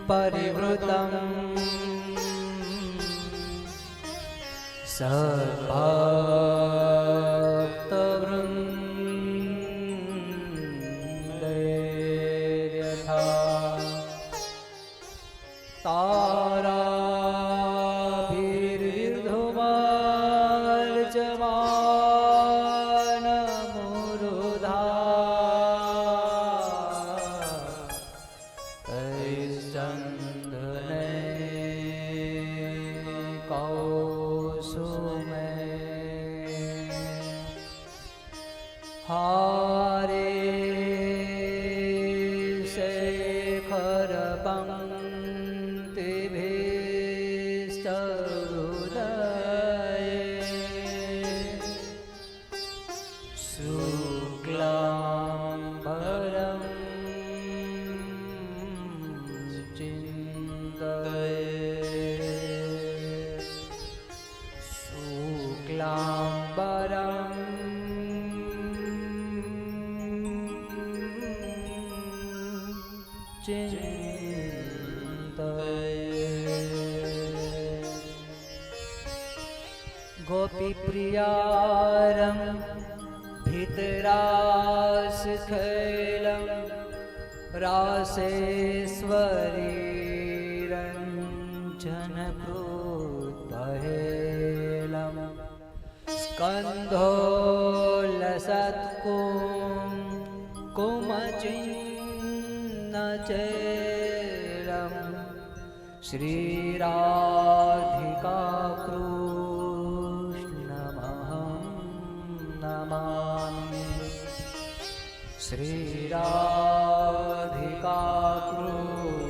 પરિવૃતમ સદ્ભક્તવૃંદે યથા તારાભિર્વિર્ધુમાર્ચમાન મુરુધા તૈશ્ચંદને કૌસુમે હારે શેખર પંક્તિભિસ્તહૃદયે શુક્લાંબરમ ચિંતયે શુક્લાંબરમ गोपीप्रियारं भितरासखैलं रासेश्वरीरञ्जनकृतहेलं स्कन्धोलसत्कुङ्कुमचिन्नचैलं श्रीराधिकाकृष्णमहं नमामि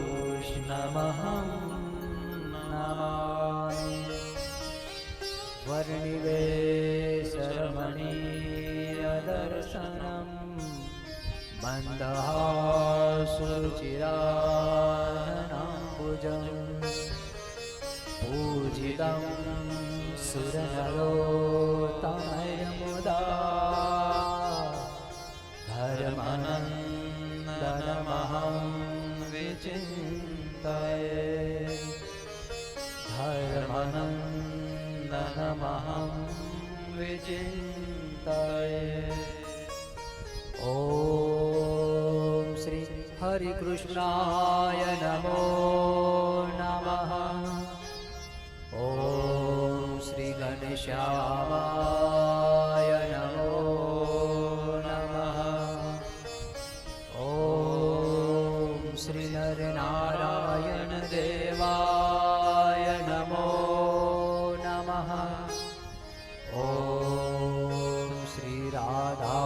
श्रीराधिकाकृष्णमहं नमामि वर्णिवेशरमणीयदर्शनं मन्दहासुचिराननाम्बुजम् पूजितं सुरनरोत्तमैर्मुदा धर्मानन्दनमहं विचिन्तये धर्मानन्दनमहं विचिन्तये ॐ श्री हरिकृष्णाय नमो नमः ॐ श्री गणेशाय नमो नमः ॐ श्री नरनारायण देवाय नमो नमः ॐ श्री राधा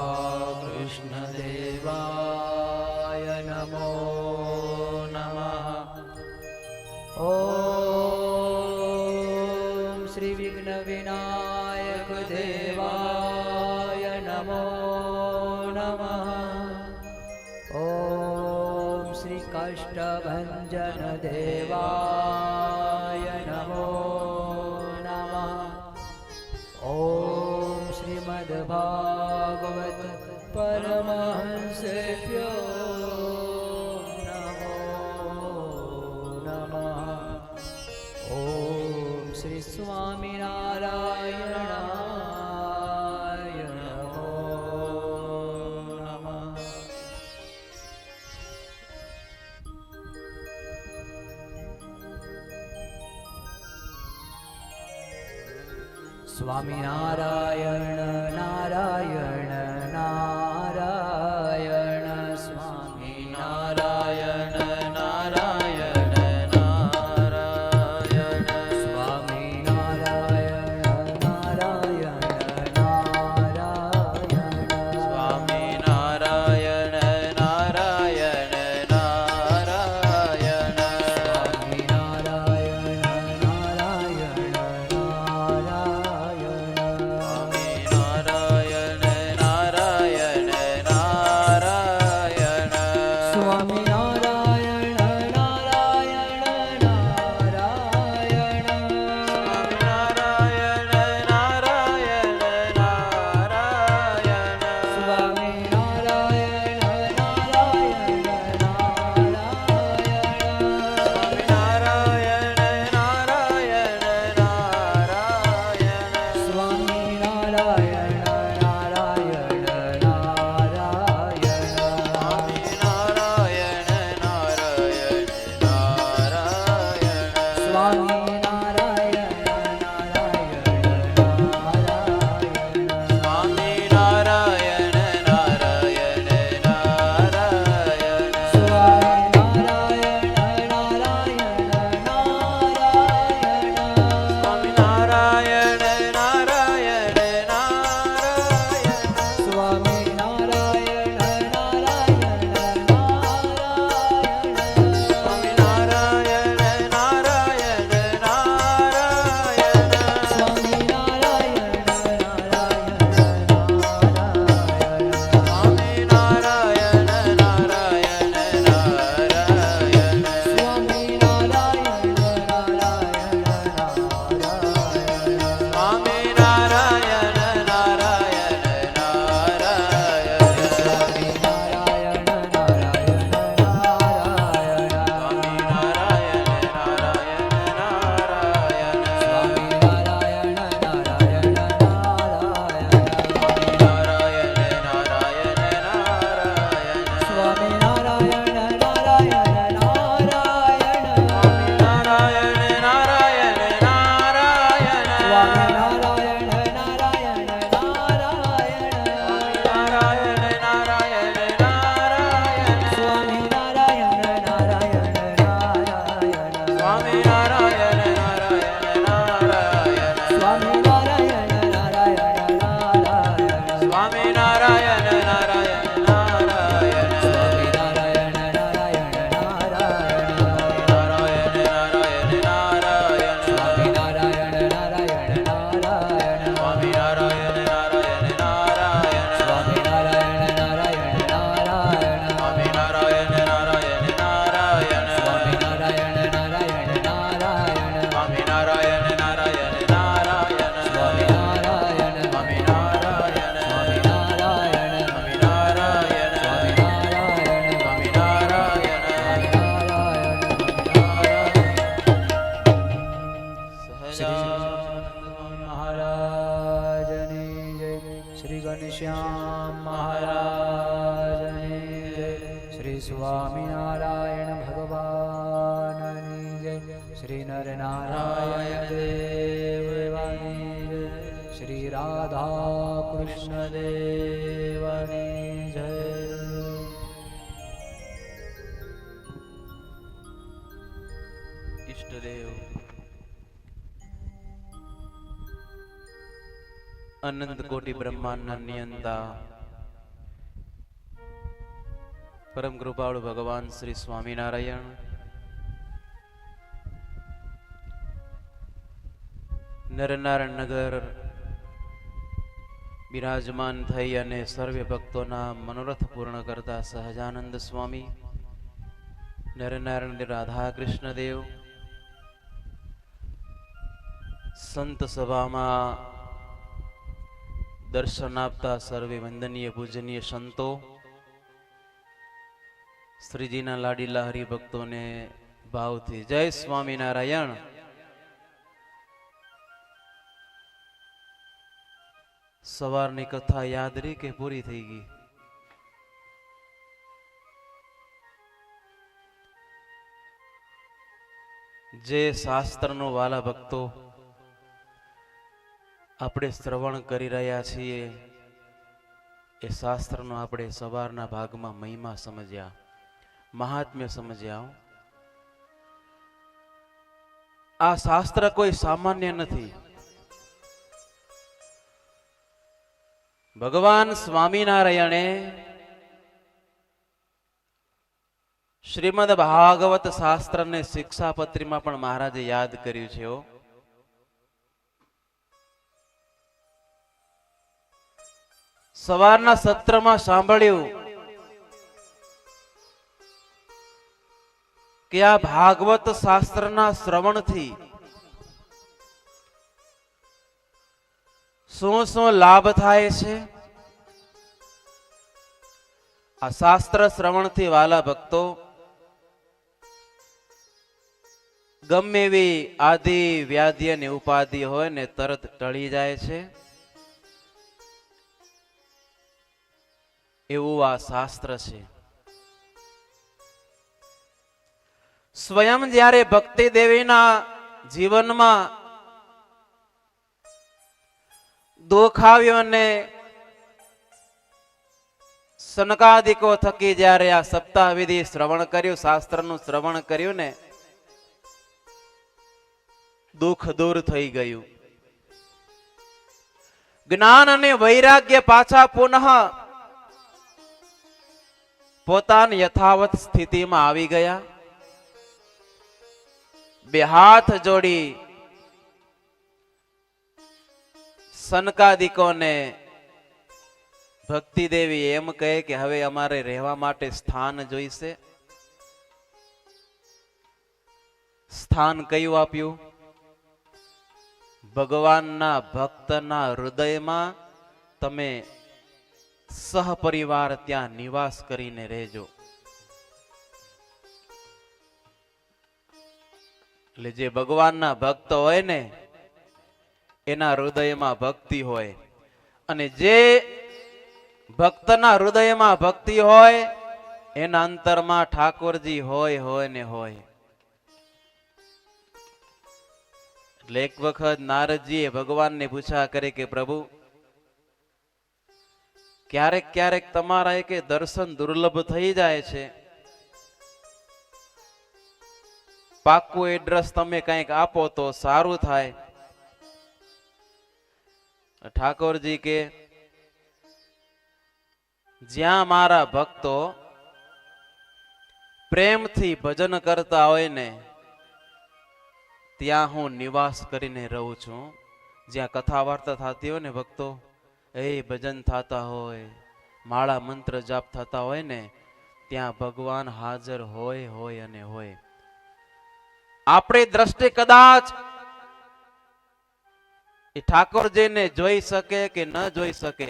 कृष्ण देवाय नमो नमः ॐ श्री विघ्न विनायक देवाय नमो नमः ॐ श्री कष्टभञ्जन देवाय नमो नमः ॐ श्रीमद्भागवत परमहंसेभ्यो नमो नमः ॐ श्री स्वामिनारायणाय नमो नमः स्वामिनारायण नारायण नारायण स्वामिनारायण नारायण नारायण स्वामिनारायण नारायण नारायण स्वामिनारायण नारायण नारायण स्वामिनारायण नारायण नारायण શ્રી નર નારાયણ દેવની જય. શ્રી રાધા કૃષ્ણ દેવની જય. ઈષ્ટદેવ અનંત કોટી બ્રહ્માંડના નિયંતા પરમ કૃપાળુ ભગવાન શ્રી સ્વામિનારાયણ નરનારાયણ નગર બિરાજમાન થઈ અને સર્વે ભક્તોના મનોરથ પૂર્ણ કરતા સહજાનંદ સ્વામી નરનારાયણ રાધા કૃષ્ણ દેવ સંત સભામાં દર્શન આપતા સર્વે વંદનીય પૂજનીય સંતો શ્રીજીના લાડીલા હરિભક્તોને ભાવથી જય સ્વામિનારાયણ. સવારની કથા યાદ રહી કે પૂરી થઈ ગઈ? જે શાસ્ત્રનો વાલા ભક્તો આપણે શ્રવણ કરી રહ્યા છીએ એ શાસ્ત્રનો આપણે સવારના ભાગમાં મહિમા સમજ્યા, મહાત્મ્ય સમજ્યા. આ શાસ્ત્ર કોઈ સામાન્ય નથી. ભગવાન સ્વામિનારાયણે શ્રીમદ ભાગવત શાસ્ત્રને શિક્ષાપત્રીમાં પણ મહારાજે યાદ કર્યું છે. સવારના સત્રમાં સાંભળ્યું કે આ ભાગવત શાસ્ત્રના શ્રવણથી શું શું લાભ થાય છે. આ શાસ્ત્ર શ્રવણથી વાલા ભક્તો ગમે એવી આદિ વ્યાધિ અને ઉપાધિ હોય ને તરત ટળી જાય છે. એવું આ શાસ્ત્ર છે. સ્વયં જ્યારે ભક્તિ દેવીના જીવનમાં દુઃખ આવ્યું અને સનકાદિકો થકી જ્યારે આ સપ્તાહ વિધિ શ્રવણ કર્યું, શાસ્ત્રનું શ્રવણ કર્યું ને દુઃખ દૂર થઈ ગયું. જ્ઞાન અને વૈરાગ્ય પાછા પુનઃ પોતાની યથાવત સ્થિતિમાં આવી ગયા. બે હાથ જોડી સનકાદિકોને ભક્તિ દેવી એમ કહે કે હવે અમારે રહેવા માટે સ્થાન જોઈશે. સ્થાન કયું આપ્યું? ભગવાનના ભક્તના હૃદયમાં તમે સહપરિવાર ત્યાં નિવાસ કરીને રહેજો. એટલે જે ભગવાનના ભક્ત હોય ને એના હૃદયમાં ભક્તિ હોય, અને જે ભક્તના હૃદયમાં ભક્તિ હોય એના અંતરમાં ઠાકોરજી હોય ને હોય. એટલે એક વખત નારદજીએ ભગવાનને પૂછા કરે કે પ્રભુ, ક્યારેક ક્યારેક તમારા એક દર્શન દુર્લભ થઈ જાય છે, પાક્કું એડ્રેસ તમે કંઈક આપો તો સારું થાય. ઠાકોરજી કે જ્યાં મારા ભક્તો પ્રેમથી ભજન કરતા હોય ને ત્યાં હું નિવાસ કરીને રહું છું. જ્યાં કથા વાર્તા થતી હોય ને ભક્તો એ ભજન થતા હોય, માળા મંત્ર જાપ થતા હોય ને ત્યાં ભગવાન હાજર હોય અને હોય. આપણી દ્રષ્ટિ કદાચ એ ઠાકોરજીને જોઈ શકે કે ન જોઈ શકે,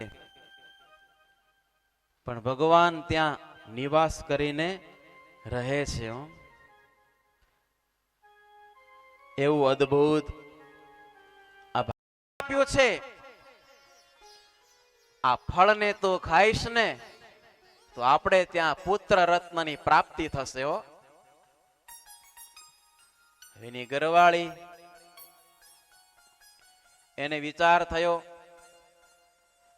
પણ ભગવાન ત્યાં નિવાસ કરીને રહે છે. એવું અદ્ભુત આપ્યું છે. આ ફળને તો ખાઈશ ને તો આપણે ત્યાં પુત્ર રત્નની પ્રાપ્તિ થશે. એની ઘરવાળી, એને વિચાર થયો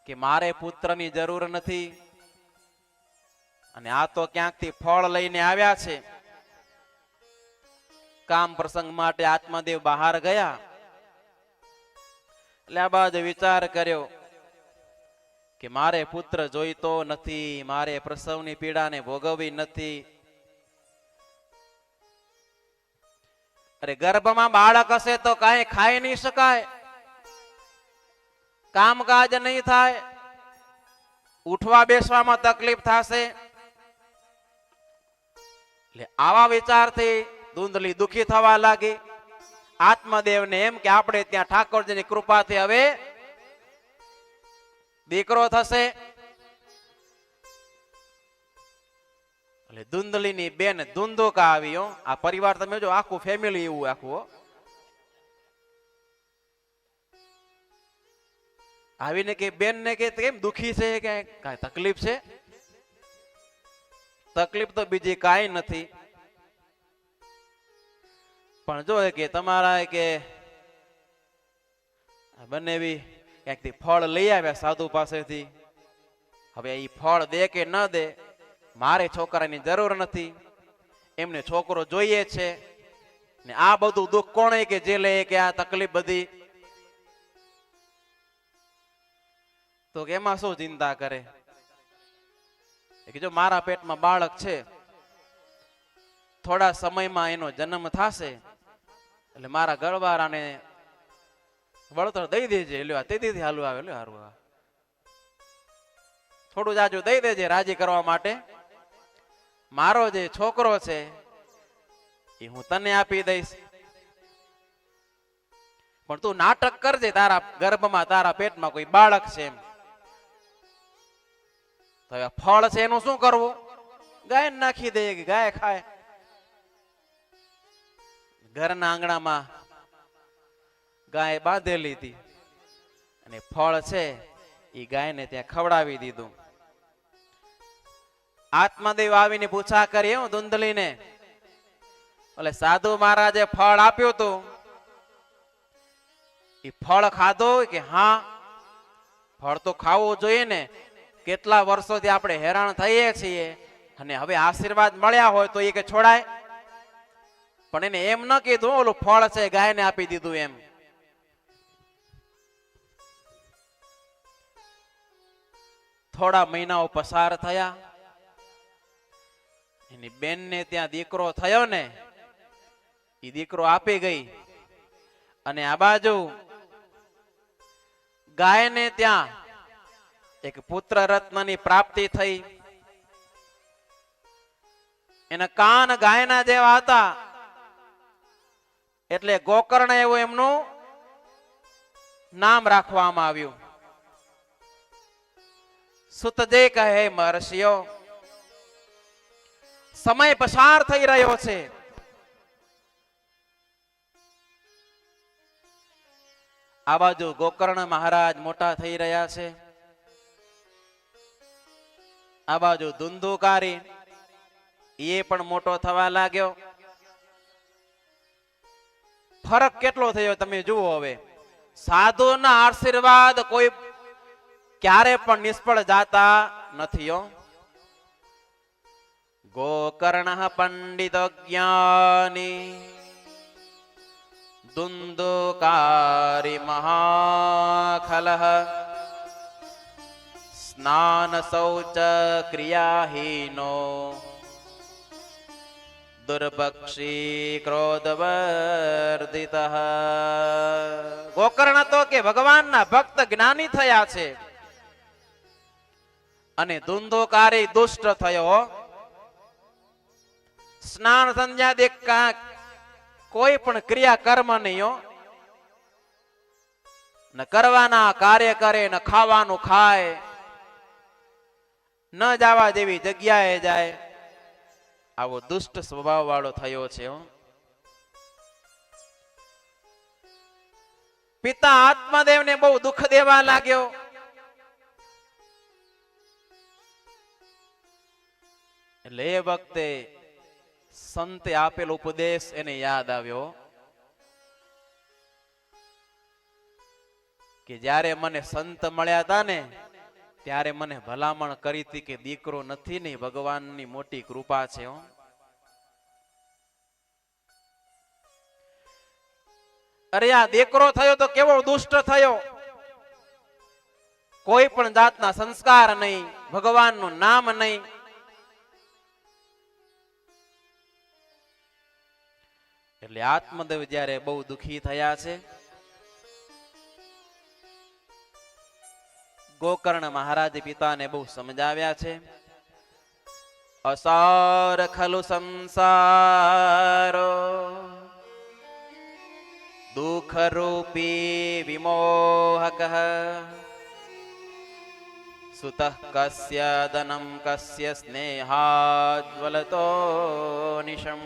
કે મારે પુત્રની જરૂર નથી, અને આ તો ક્યાંકથી ફળ લઈને આવ્યા છે. કામ પ્રસંગ માટે આત્મદેવ બહાર ગયા. એટલે આ બાજુ વિચાર કર્યો કે મારે પુત્ર જોઈતો નથી, મારે પ્રસવની પીડાને ભોગવવી નથી. અરે ગર્ભમાં બાળક હશે તો કાંઈ ખાઈ નહીં શકાય, કામકાજ નહીં થાય, ઉઠવા બેસવામાં તકલીફ થશે. એટલે આવા વિચારથી ધૂંધલી દુખી થવા લાગી. આત્મદેવને એમ કે આપણે ત્યાં ઠાકોરજીની કૃપાથી હવે દીકરો થશે. એટલે ધૂંધલીની બેન ધુંધુકા આવી. આ પરિવાર તમે જો આખું ફેમિલી એવું આખું આવીને કે બેન ને કે કેમ દુખી છે, કે કાંઈ તકલીફ છે? તકલીફ તો બીજી કાંઈ નથી, પણ જો કે તમારા કે બંનેવી ક્યાંકથી ફળ લઈ આવ્યા સાધુ પાસેથી. હવે એ ફળ દે કે ન દે, મારે છોકરાની જરૂર નથી, એમને છોકરો જોઈએ છે. ને આ બધું દુઃખ કોણે કે જે લે કે આ તકલીફ બધી, તો કે એમાં શું ચિંતા કરે? કે જો મારા પેટમાં બાળક છે, થોડા સમયમાં એનો જન્મ થશે, એટલે મારા ઘરવાળાને વળતર દઈ દેજે. લ્યો તે દીધી હાલું આવે, લ્યો હારું, થોડું જાજુ દઈ દેજે રાજી કરવા માટે. મારો જે છોકરો છે એ હું તને આપી દઈશ, પણ તું નાટક કરજે તારા ગર્ભમાં તારા પેટમાં કોઈ બાળક છે એમ. તો હવે ફળ છે એનું શું કરવું? ગાય નાખી દે કે ગાય ખાય. ઘરના આંગણામાં ગાય બાંધેલી હતી, અને ફળ છે એ ગાયને ત્યાં ખવડાવી દીધું. આત્મદેવ આવીને પૂછા કરી હું ધુંધલીને, એટલે સાધુ મહારાજે ફળ આપ્યું હતું, એ ફળ ખાધો? કે હા, ફળ તો ખાવું જોઈએ ને. કેટલા વર્ષોથી આપણે હેરાન થઈએ છીએ, અને હવે આશીર્વાદ મળ્યા હોય તો એ કે છોડાય? પણ એને એમ ન કીધું ઓલું ફળ છે ગાયને આપી દીધું એમ. થોડા મહિનાઓ પસાર થયા, એની બેનને ત્યાં દીકરો થયો ને, એ દીકરો આપી ગઈ. અને આ બાજુ ગાયને ત્યાં એક પુત્ર રત્નની પ્રાપ્તિ થઈ. એના કાન ગાયના જેવા હતા, એટલે ગોકર્ણ એવું એમનું નામ રાખવામાં આવ્યું. સુતજે કહે મહર્ષિઓ, સમય પસાર થઈ રહ્યો છે. આ બાજુ ગોકર્ણ મહારાજ મોટા થઈ રહ્યા છે, આ બાજુ ધુંધુકારી એ પણ મોટો થવા લાગ્યો. ફરક કેટલો થયો તમે જુઓ. હવે સાધુના આશીર્વાદ કોઈ ક્યારે પણ નિષ્ફળ જાતા નથી. ગોકર્ણ પંડિત જ્ઞાની ધુંધુકારી મહાખલઃ સ્નાન શૌચ ક્રિયાહીનો દુર્ભક્ષી ક્રોધવર્ધિતઃ. ગોકર્ણ તો કે ભગવાનના ભક્ત જ્ઞાની થયા છે, અને ધુંધુકારી દુષ્ટ થયો. સ્નાન સંધ્યાદિક કોઈ પણ ક્રિયા કર્મ નહીં, ન કરવાના કાર્ય કરે, ન ખાવાનું ખાય, ન જવા જેવી જગ્યાએ જાય. આવો દુષ્ટ સ્વભાવ વાળો થયો છે. પિતા આત્મદેવને બહુ દુઃખ દેવા લાગ્યો. એટલે એ વખતે સંતે આપેલો ઉપદેશ એને યાદ આવ્યો. કે જ્યારે મને સંત મળ્યા હતા ને ત્યારે મને ભલામણ કરી હતી કે દીકરો નથી ને ભગવાનની મોટી કૃપા છે હો. અરે આ દીકરો થયો તો કેવો દુષ્ટ થયો, કોઈ પણ જાતના સંસ્કાર નહીં, ભગવાનનું નામ નહીં. એટલે આત્મદેવ જ્યારે બહુ દુખી થયા છે, ગોકર્ણ મહારાજ પિતાને બહુ સમજાવ્યા છે. અસાર ખલુ સંસારો દુઃખ રૂપી વિમોહક સુતઃ કસ્ય દનમ કસ્ય સ્નેહાજ્વલતો નિશમ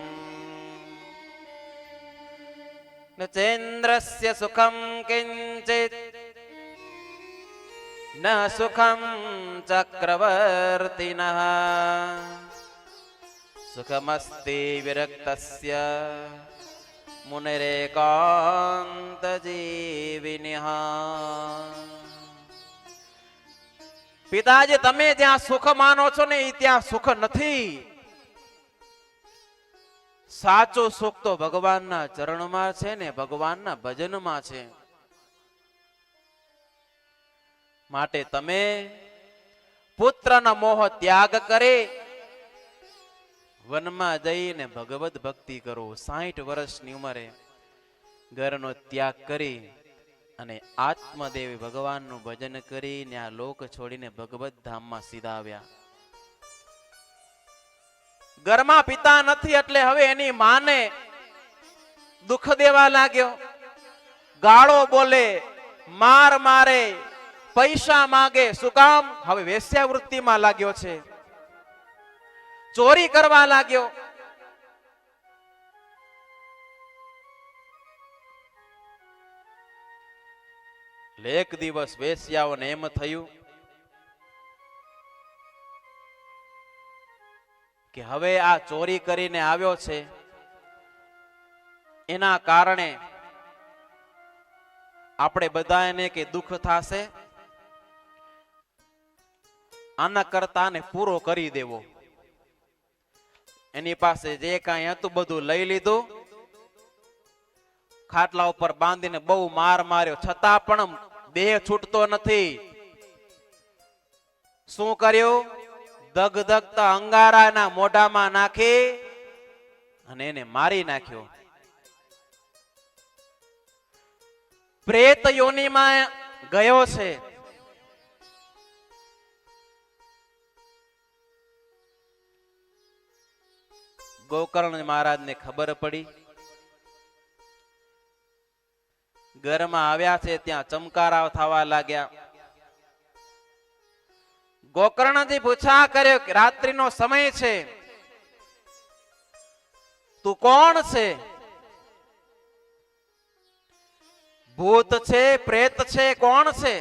ન ચેન્દ્રસ્ય સુખમ કિંચિત ન સુખમ ચક્રવર્તિનઃ સુખમસ્તિ વિરક્તસ્ય મુનિરેકાંત જીવિનઃ. પિતાજી તમે જ્યાં સુખ માનો છો ને ત્યાં સુખ નથી. સાચું સુખ તો ભગવાનના ચરણમાં છે ને ભગવાનના ભજનમાં છે. માટે તમે પુત્રના મોહ ત્યાગ કરી વનમાં જઈને ભગવત ભક્તિ કરો. 60 વર્ષની ઉંમરે ઘરનો ત્યાગ કરી અને આત્મદેવ ભગવાનનું ભજન કરીને આ લોક છોડીને ભગવત ધામમાં સીધા આવ્યા. ઘરમાં પિતા નથી એટલે હવે એની માને દુઃખ દેવા લાગ્યો, ગાળો બોલે, માર મારે, પૈસા માંગે. શું કામ? હવે વેશ્યાવૃત્તિમાં લાગ્યો છે, ચોરી કરવા લાગ્યો. એક દિવસ વેશ્યાઓને એમ થયું કે હવે આ ચોરી કરીને આવ્યો છે એના કારણે આપણે બધાને કે દુઃખ થશે, આના કરતા આને પૂરો કરી દેવો. એની પાસે જે કાંઈ હતું બધું લઈ લીધું, ખાટલા ઉપર બાંધીને બહુ માર માર્યો, છતાં પણ દેહ છૂટતો નથી. શું કર્યું? દગદગતા અંગારાના મોઢામાં નાખી અને એને મારી નાખ્યો. પ્રેત યોનિમાં ગયો છે. ગોકર્ણ મહારાજને ખબર પડી, ઘરમાં આવ્યા છે ત્યાં ચમકારા થવા લાગ્યા. ગોકર્ણજી પૂછા કર્યો કે રાત્રિનો સમય છે, તું કોણ છે? ભૂત છે, પ્રેત છે, કોણ છે?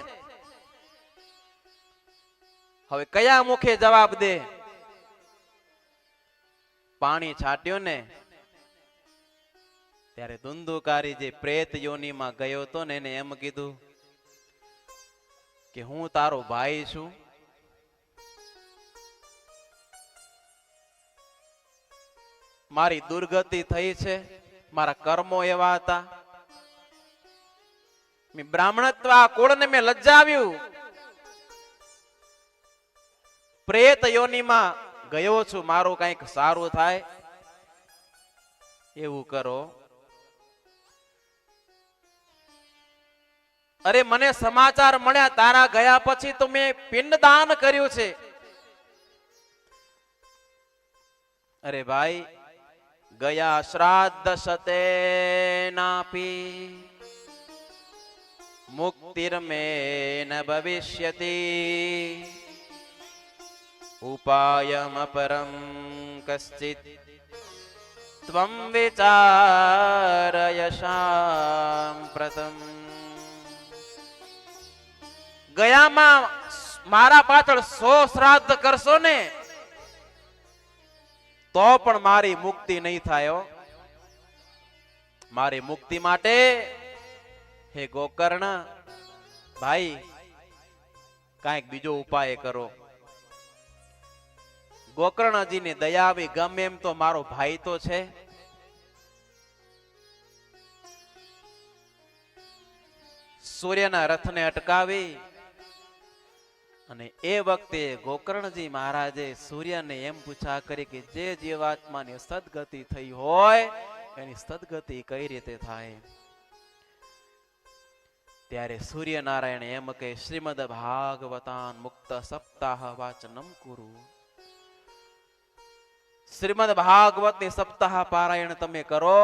હવે કયા મુખે જવાબ દે? પાણી છાટ્યો ને ત્યારે ધુંધુકારી જે પ્રેત યોનીમાં ગયો હતો ને એને એમ કીધું કે હું તારો ભાઈ છું. મારી દુર્ગતિ થઈ છે, મારા કર્મો એવા હતા, મેં બ્રાહ્મણત્વ આ કુળને મેં લજ્જાવ્યું, પ્રેત યોનીમાં ગયો છું, મારું કંઈક સારું થાય એવું કરો. અરે મને સમાચાર મળ્યા તારા ગયા પછી તો મેં પિંડદાન કર્યું છે. અરે ભાઈ, ગયા શ્રાદ્ધ સતે નાપી મુક્તિર્મે ન ભવિષ્યતિ ઉપાયમ પરમ કશ્ચિત ત્વમ વિચારય સાંપ્રતમ. ગયામાં મારા પાછળ 100 શ્રાદ્ધ કરશો ને તો પણ મારી મુક્તિ નહીં થાય. મારી મુક્તિ માટે હે ગોકર્ણ ભાઈ કાંઈક બીજો ઉપાય કરો. ગોકર્ણજીની દયા આવી, ગમે એમ તો મારો ભાઈ તો છે. સૂર્યના રથને અટકાવી અને એ વખતે ગોકર્ણજી મહારાજે સૂર્યને એમ પૂછા કરી કે જે જીવાત્માની સદગતિ થઈ હોય એની સદગતિ કઈ રીતે થાય? ત્યારે સૂર્યનારાયણ એમ કે શ્રીમદ ભાગવતાન મુક્ત સપ્તાહ વાચનમ કુરુ. શ્રીમદ ભાગવતની સપ્તાહ પારાયણ તમે કરો,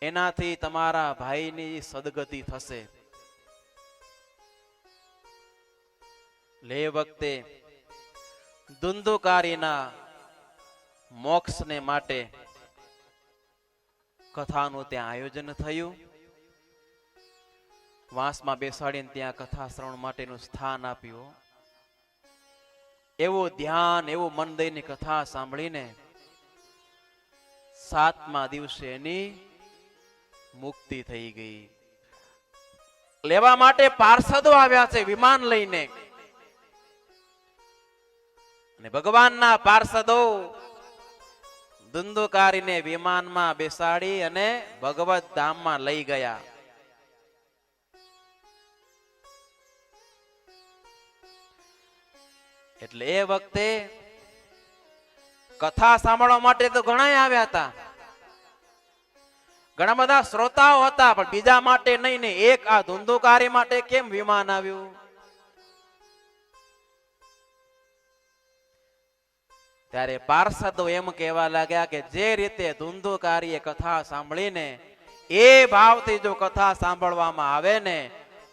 એનાથી તમારા ભાઈની સદગતિ થશે. લે વખતે ધુંધુકારીના મોક્ષને માટે કથાનું ત્યાં આયોજન થયું. વાંસમાં બેસાડીને ત્યાં કથા શ્રવણ માટેનું સ્થાન આપ્યું. એવું ધ્યાન, એવું મન દઈને કથા સાંભળીને 7મા દિવસે એની મુક્તિ થઈ ગઈ. લેવા માટે પાર્ષદો આવ્યા છે વિમાન લઈને, અને ભગવાનના પાર્ષદો ધુંધુકારીને વિમાનમાં બેસાડી અને ભગવત ધામમાં લઈ ગયા. એટલે એ વખતે કથા સાંભળવા માટે તો ઘણા આવ્યા હતા, ઘણા બધા શ્રોતાઓ હતા, પણ બીજા માટે નહીં ને એક આ ધુંધુકારી માટે કેમ વિમાન આવ્યું? ત્યારે પાર્ષદો એમ કહેવા લાગ્યા કે જે રીતે ધુંધુકારીએ કથા સાંભળીને એ ભાવથી જો કથા સાંભળવામાં આવે ને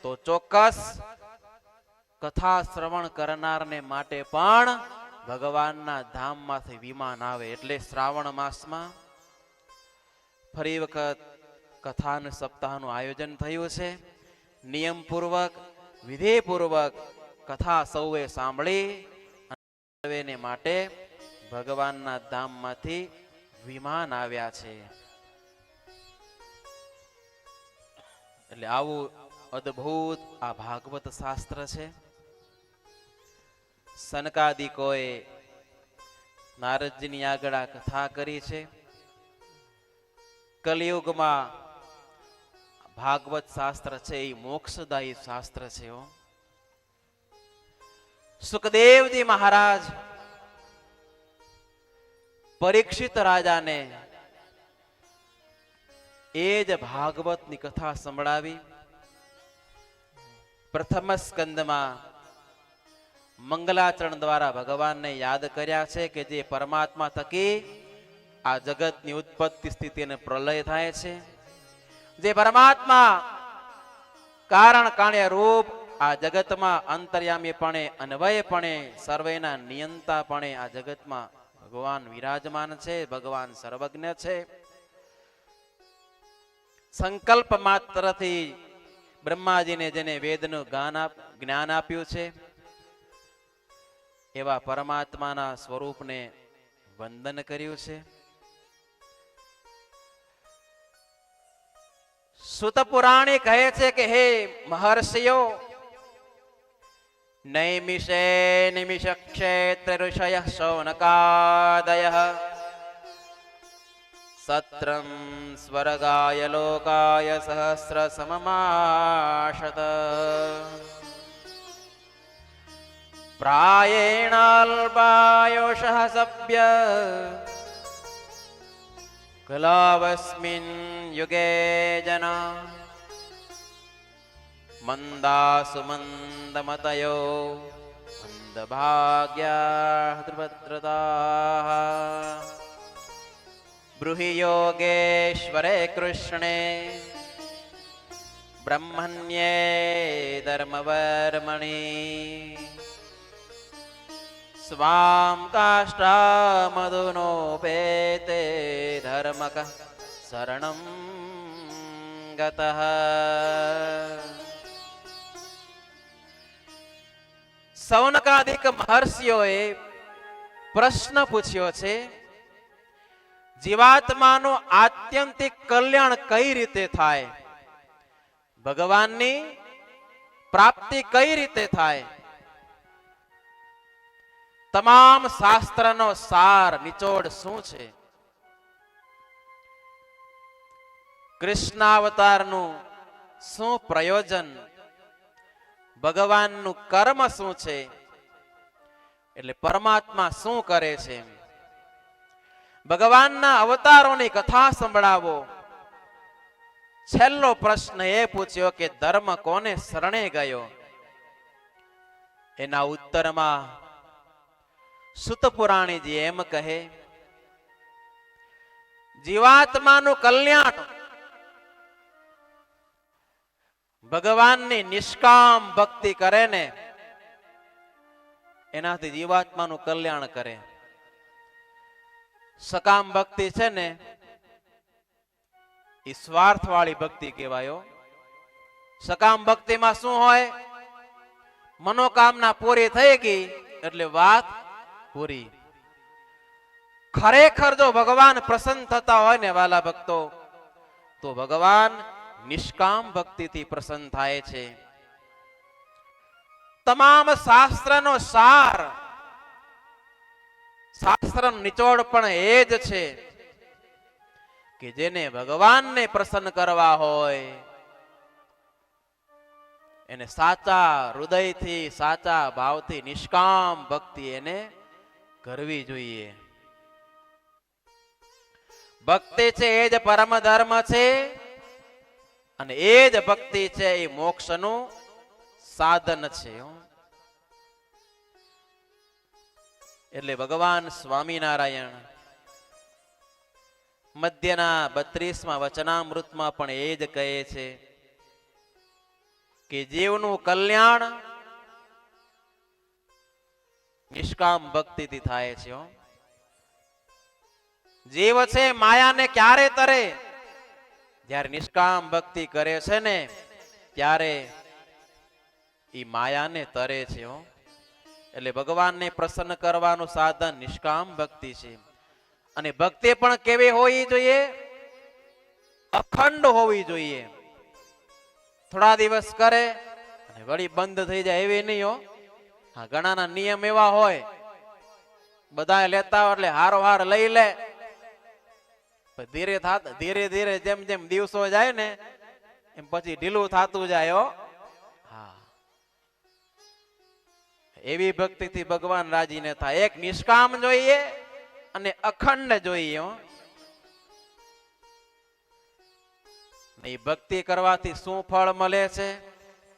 તો ચોક્કસ કથા શ્રવણ કરનારને માટે પણ ભગવાનના ધામમાંથી વિમાન આવે. એટલે શ્રાવણ માસમાં ફરી વખત કથાનું સપ્તાહનું આયોજન થયું છે. નિયમપૂર્વક, વિધિપૂર્વક કથા સૌએ સાંભળી અને માટે ભગવાનના ધામમાંથી વિમાન આવ્યા છે. એટલે આવું અદ્ભુત આ ભાગવત શાસ્ત્ર છે. સનકાદિકોએ નારદજીની આગળ આ કથા કરી છે. કલિયુગમાં ભાગવત શાસ્ત્ર છે એ મોક્ષદાયી શાસ્ત્ર છે. સુખદેવજી મહારાજ પરીક્ષિત રાજાને એ જ ભાગવતની કથા સંભળાવી. પ્રથમ સ્કંદમાં મંગલાચરણ દ્વારા ભગવાનને યાદ કર્યા છે કે જે પરમાત્મા થકી આ જગતની ઉત્પત્તિ સ્થિતિ અને પ્રલય થાય છે. જે પરમાત્મા કારણ કાણે રૂપ આ જગતમાં અંતર્યામીપણે, અન્વયપણે, સર્વેના નિયંતાપણે આ જગતમાં ભગવાન વિરાજમાન છે. ભગવાન સર્વજ્ઞ છે. સંકલ્પ માત્રથી બ્રહ્માજીને જેને વેદનું જ્ઞાન આપ્યું છે એવા પરમાત્માના સ્વરૂપને વંદન કર્યું છે. સુત પુરાણી કહે છે કે હે મહર્ષિઓ, નૈમિષે નિમિષ ક્ષેત્ર ઋષય શૌનકાદય સત્રમ સ્વર્ગાય લોકાય સહસ્ર સમમાશત પ્રાયેણાલ્પાયુષઃ સભ્ય કલાવસ્મિન યુગે જના મંદાસુ મંદમતયો મંદભાગ્યા ધ્રુવદ્રતાઃ બ્રૂહિ યોગેશ્વરે કૃષ્ણે બ્રહ્મણ્યે ધર્મવર્મણિ સ્વામ કાષ્ટામધુનોપેતે ધર્મક શરણં ગતઃ. સૌનકાદિક મહર્ષિઓએ પ્રશ્ન પૂછ્યો છે, જીવાત્માનું આત્યંતિક કલ્યાણ કઈ રીતે થાય? ભગવાનની પ્રાપ્તિ કઈ રીતે થાય? તમામ શાસ્ત્રનો સાર નિચોડ શું છે? કૃષ્ણાવતારનું શું પ્રયોજન? ભગવાનનું કર્મ શું છે? એટલે પરમાત્મા શું કરે છે? ભગવાનના અવતારોની કથા સંભળાવો. છેલ્લો પ્રશ્ન એ પૂછ્યો કે ધર્મ કોને શરણે ગયો? એના ઉત્તરમાં સુત પુરાણીજી એમ કહે, જીવાત્માનું કલ્યાણ ભગવાનની નિષ્કામ ભક્તિ કરે ને એનાથી જીવાત્માનું કલ્યાણ કરે. સકામ ભક્તિ છે ને એ સ્વાર્થ વાળી ભક્તિ કહેવાયો. સકામ ભક્તિમાં શું હોય? મનોકામના પૂરી થઈ ગઈ એટલે વાત પૂરી. ખરેખર જો ભગવાન પ્રસન્ન થતા હોય ને વાલા ભક્તો, તો ભગવાન નિષ્કામ ભક્તિથી પ્રસન્ન થાય છે. તમામ શાસ્ત્રનો સાર, શાસ્ત્રનો નિચોડ પણ એ જ છે કે જેને ભગવાનને પ્રસન્ન કરવા હોય એને સાચા હૃદયથી, સાચા ભાવથી નિષ્કામ ભક્તિ એને કરવી જોઈએ. ભક્તિ છે એ જ પરમ ધર્મ છે અને એ જ ભક્તિ છે એ મોક્ષનું સાધન છે. એટલે ભગવાન સ્વામિનારાયણ મધ્યના 32મા વચનામૃતમાં પણ એ જ કહે છે કે જીવનું કલ્યાણ નિષ્કામ ભક્તિથી થાય છે. જીવ છે માયાને ક્યારે તરે? જ્યારે નિષ્કામ ભક્તિ કરે છે ને ત્યારે ઈ માયાને તરે છે. એટલે ભગવાનને પ્રસન્ન કરવાનું સાધન નિષ્કામ ભક્તિ છે. અને ભક્તિ પણ કેવી હોવી જોઈએ? અખંડ હોવી જોઈએ. થોડા દિવસ કરે અને વળી બંધ થઈ જાય એવી નહીં હો. હા, ઘણાના નિયમ એવા હોય, બધા લેતા હોય એટલે હારો હાર લઈ લે. ધીરે ધીરે જેમ જેમ દિવસો જાય ને એમ પછી ઢીલું થતું જાય. હા, એવી ભક્તિથી ભગવાન રાજી ન થાય. એક નિષ્કામ જોઈએ અને અખંડ જોઈએ. એ ભક્તિ કરવાથી શું ફળ મળે છે?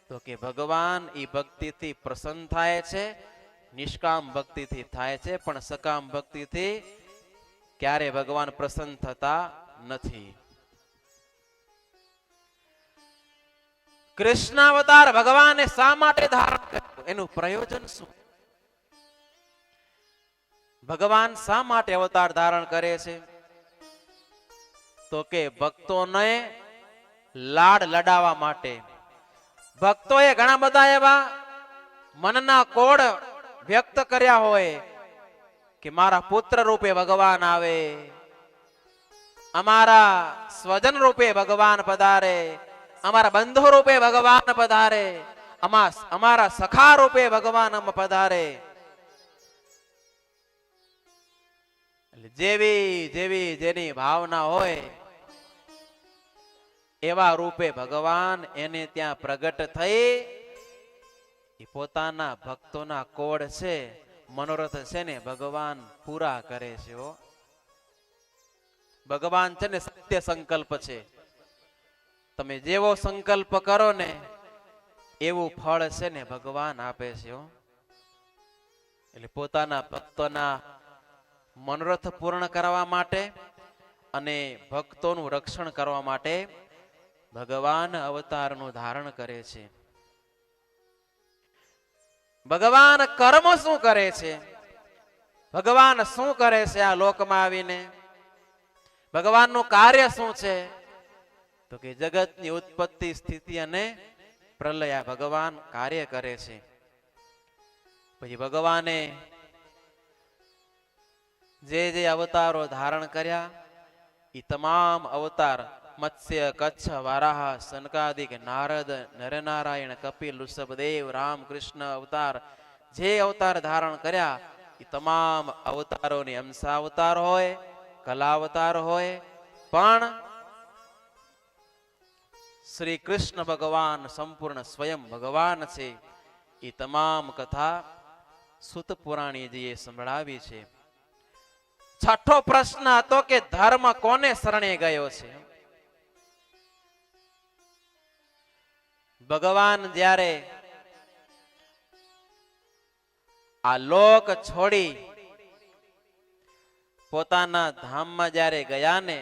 તો કે ભગવાન એ ભક્તિથી પ્રસન્ન થાય છે. નિષ્કામ ભક્તિથી થાય છે, પણ સકામ ભક્તિથી ક્યારે ભગવાન પ્રસન્ન થતા નથી. કૃષ્ણાવતાર ભગવાને શા માટે ધારણ કર્યું? એનું પ્રયોજન શું? ભગવાન શા માટે અવતાર ધારણ કરે છે? તો કે ભક્તોને લાડ લડાવવા માટે. ભક્તોએ ઘણા બધા એવા મનના કોડ વ્યક્ત કર્યા હોય કે મારા પુત્ર રૂપે ભગવાન આવે, અમારા સ્વજન રૂપે ભગવાન પધારે, અમારા બંધુ રૂપે ભગવાન પધારે, અમારા સખા રૂપે ભગવાન પધારે. જેવી જેવી જેની ભાવના હોય એવા રૂપે ભગવાન એને ત્યાં પ્રગટ થઈ એ પોતાના ભક્તોના કોડ છે, મનોરથ છે ને ભગવાન પૂરા કરે છે. ભગવાન છે ને સત્ય સંકલ્પ છે. તમે જેવો સંકલ્પ કરો ને એવું ફળ છે ને ભગવાન આપે છે. એટલે પોતાના ભક્તોના મનોરથ પૂર્ણ કરવા માટે અને ભક્તોનું રક્ષણ કરવા માટે ભગવાન અવતારનું ધારણ કરે છે. ભગવાન કર્મ શું કરે છે? ભગવાન શું કરે છે આ લોકમાં આવીને? ભગવાનનું કાર્ય શું છે? તો કે જગતની ઉત્પત્તિ, સ્થિતિ અને પ્રલય ભગવાન કાર્ય કરે છે. પછી ભગવાને જે જે અવતારો ધારણ કર્યા એ તમામ અવતાર મત્સ્ય, કચ્છ, વારાહ, સનકાદિક, નારદ, નરનારાયણ, કપિલ, ઋષભદેવ, રામકૃષ્ણ અવતાર, જે અવતાર ધારણ કર્યા એ તમામ અવતારોની અંશાવતાર હોય, કલાવતાર હોય, પણ શ્રી કૃષ્ણ ભગવાન સંપૂર્ણ સ્વયં ભગવાન છે. એ તમામ કથા સુત પુરાણીજીએ સંભળાવી છે. છઠ્ઠો પ્રશ્ન હતો કે ધર્મ કોને શરણે ગયો છે? ભગવાન જ્યારે આ લોક છોડી પોતાના ધામમાં જ્યારે ગયા ને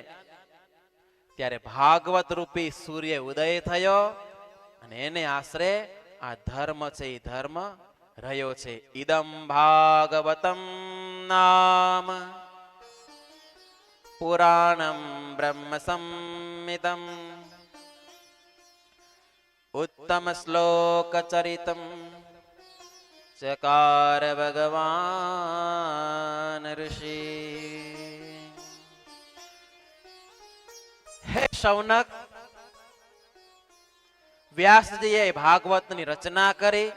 ત્યારે ભાગવત રૂપી સૂર્ય ઉદય થયો અને એને આશરે આ ધર્મ છે એ ધર્મ રહ્યો છે. ઇદમ ભાગવતમ નામ પુરાણમ બ્રહ્મ સંહિતમ ઉત્તમ શ્લોક ચરિતમ ચકાર ભગવાન ઋષિ. હે શૌનક, વ્યાસજીએ ભાગવતની રચના કરી.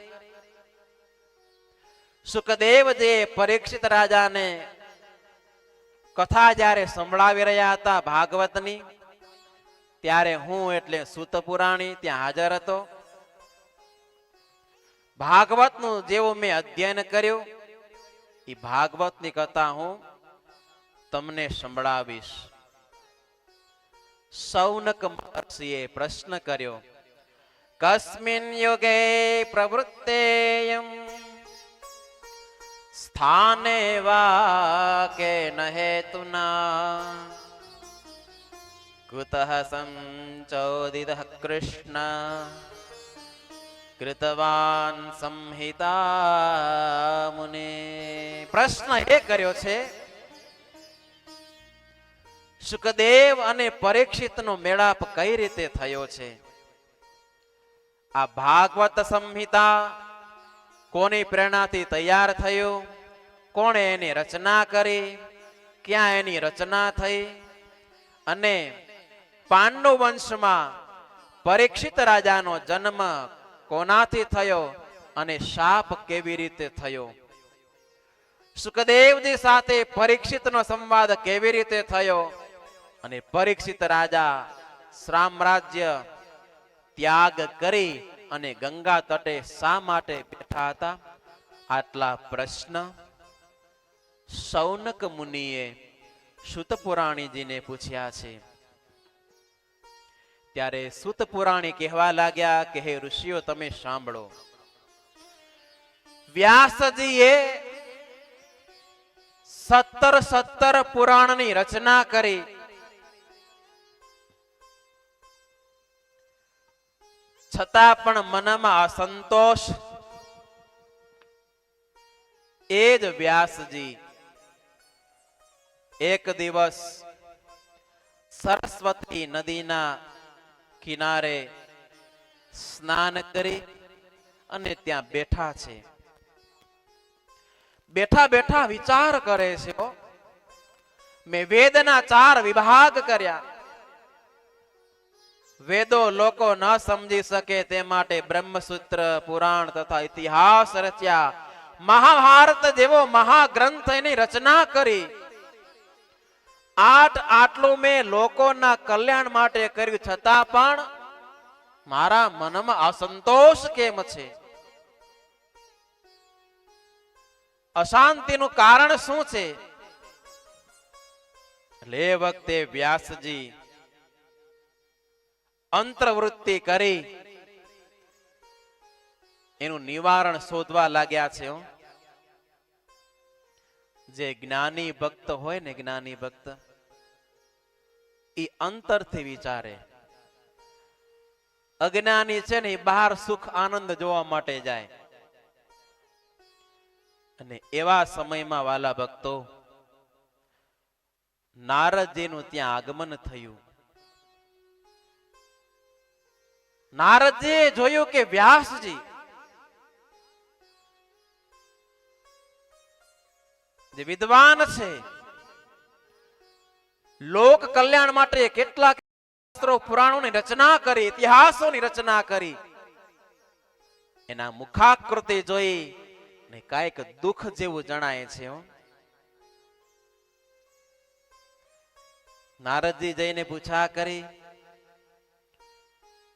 સુખદેવજીએ પરીક્ષિત રાજાને કથા જ્યારે સંભળાવી રહ્યા હતા ભાગવતની, ત્યારે હું એટલે સૂત પુરાણી ત્યાં હાજર હતો. ભાગવતનું જેવું મેં અધ્યયન કર્યું એ ભાગવતની કથા હું તમને સંભળાવીશ. શૌનક મહર્ષિએ પ્રશ્ન કર્યો, કસ્મિન યુગે પ્રવૃત્તેયમ સ્થાને વા કેન હેતુના કુતઃ સંચોદિતઃ કૃષ્ણ કૃતવાન સંહિતા મુને. પ્રશ્ન એ કર્યો છે સુખદેવ અને પરીક્ષિતનો મેળાપ કઈ રીતે થયો છે? આ ભાગવત સંહિતા કોની પ્રેરણાથી તૈયાર થયું? કોણે એની રચના કરી? ક્યાં એની રચના થઈ? અને પાંડુ વંશમાં પરીક્ષિત રાજાનો જન્મ કોનાથી થયો અને શાપ કેવી રીતે થયો? સુખદેવજી સાથે પરીક્ષિતનો સંવાદ કેવી રીતે થયો? અને પરીક્ષિત રાજા સામ્રાજ્ય ત્યાગ કરી અને ગંગા તટે શા માટે બેઠા હતા? આટલા પ્રશ્ન શૌનક મુનિએ સૂત પુરાણીજીને પૂછ્યા છે. ત્યારે સૂત પુરાણી કહેવા લાગ્યા કે હે ઋષિઓ, તમે સાંભળો. વ્યાસજીએ 17 પુરાણની રચના કરી. છતાં પણ મનમાં અસંતોષ. એ જ વ્યાસજી એક દિવસ સરસ્વતી નદીના કિનારે સ્નાન કરી અને ત્યાં બેઠા છે. બેઠા બેઠા વિચાર કરે છે, મેં વેદના 4 વિભાગ કર્યા. વેદો લોકો ન સમજી શકે તે માટે બ્રહ્મસૂત્ર, પુરાણ તથા ઇતિહાસ રચ્યા. મહાભારત જેવો મહાગ્રંથ એની રચના કરી. આટલું મેં લોકોના કલ્યાણ માટે કર્યું, છતાં પણ મારા મનમાં અસંતોષ કેમ છે? અશાંતિનું કારણ શું છે? એટલે એ વખતે વ્યાસજી અંતર્વૃત્તિ કરી એનું નિવારણ શોધવા લાગ્યા છે. જે જ્ઞાની ભક્ત હોય ને, જ્ઞાની ભક્ત એ અંતરથી વિચારે. અજ્ઞાની છે ને એ બહાર સુખ આનંદ જોવા માટે જાય. અને એવા સમયમાં વાલા ભક્તો નારદજીનું ત્યાં આગમન થયું. નારદજીએ જોયું કે વ્યાસજી જે વિદ્વાન છે, લોક કલ્યાણ માટે કેટલા શાસ્ત્રો પુરાણોની રચના કરી, ઇતિહાસોની રચના કરી, એના મુખાકૃતિ જોઈ ને કાંઈક દુઃખ જેવું જણાય છે. નારદજી જઈને પૂછા કરી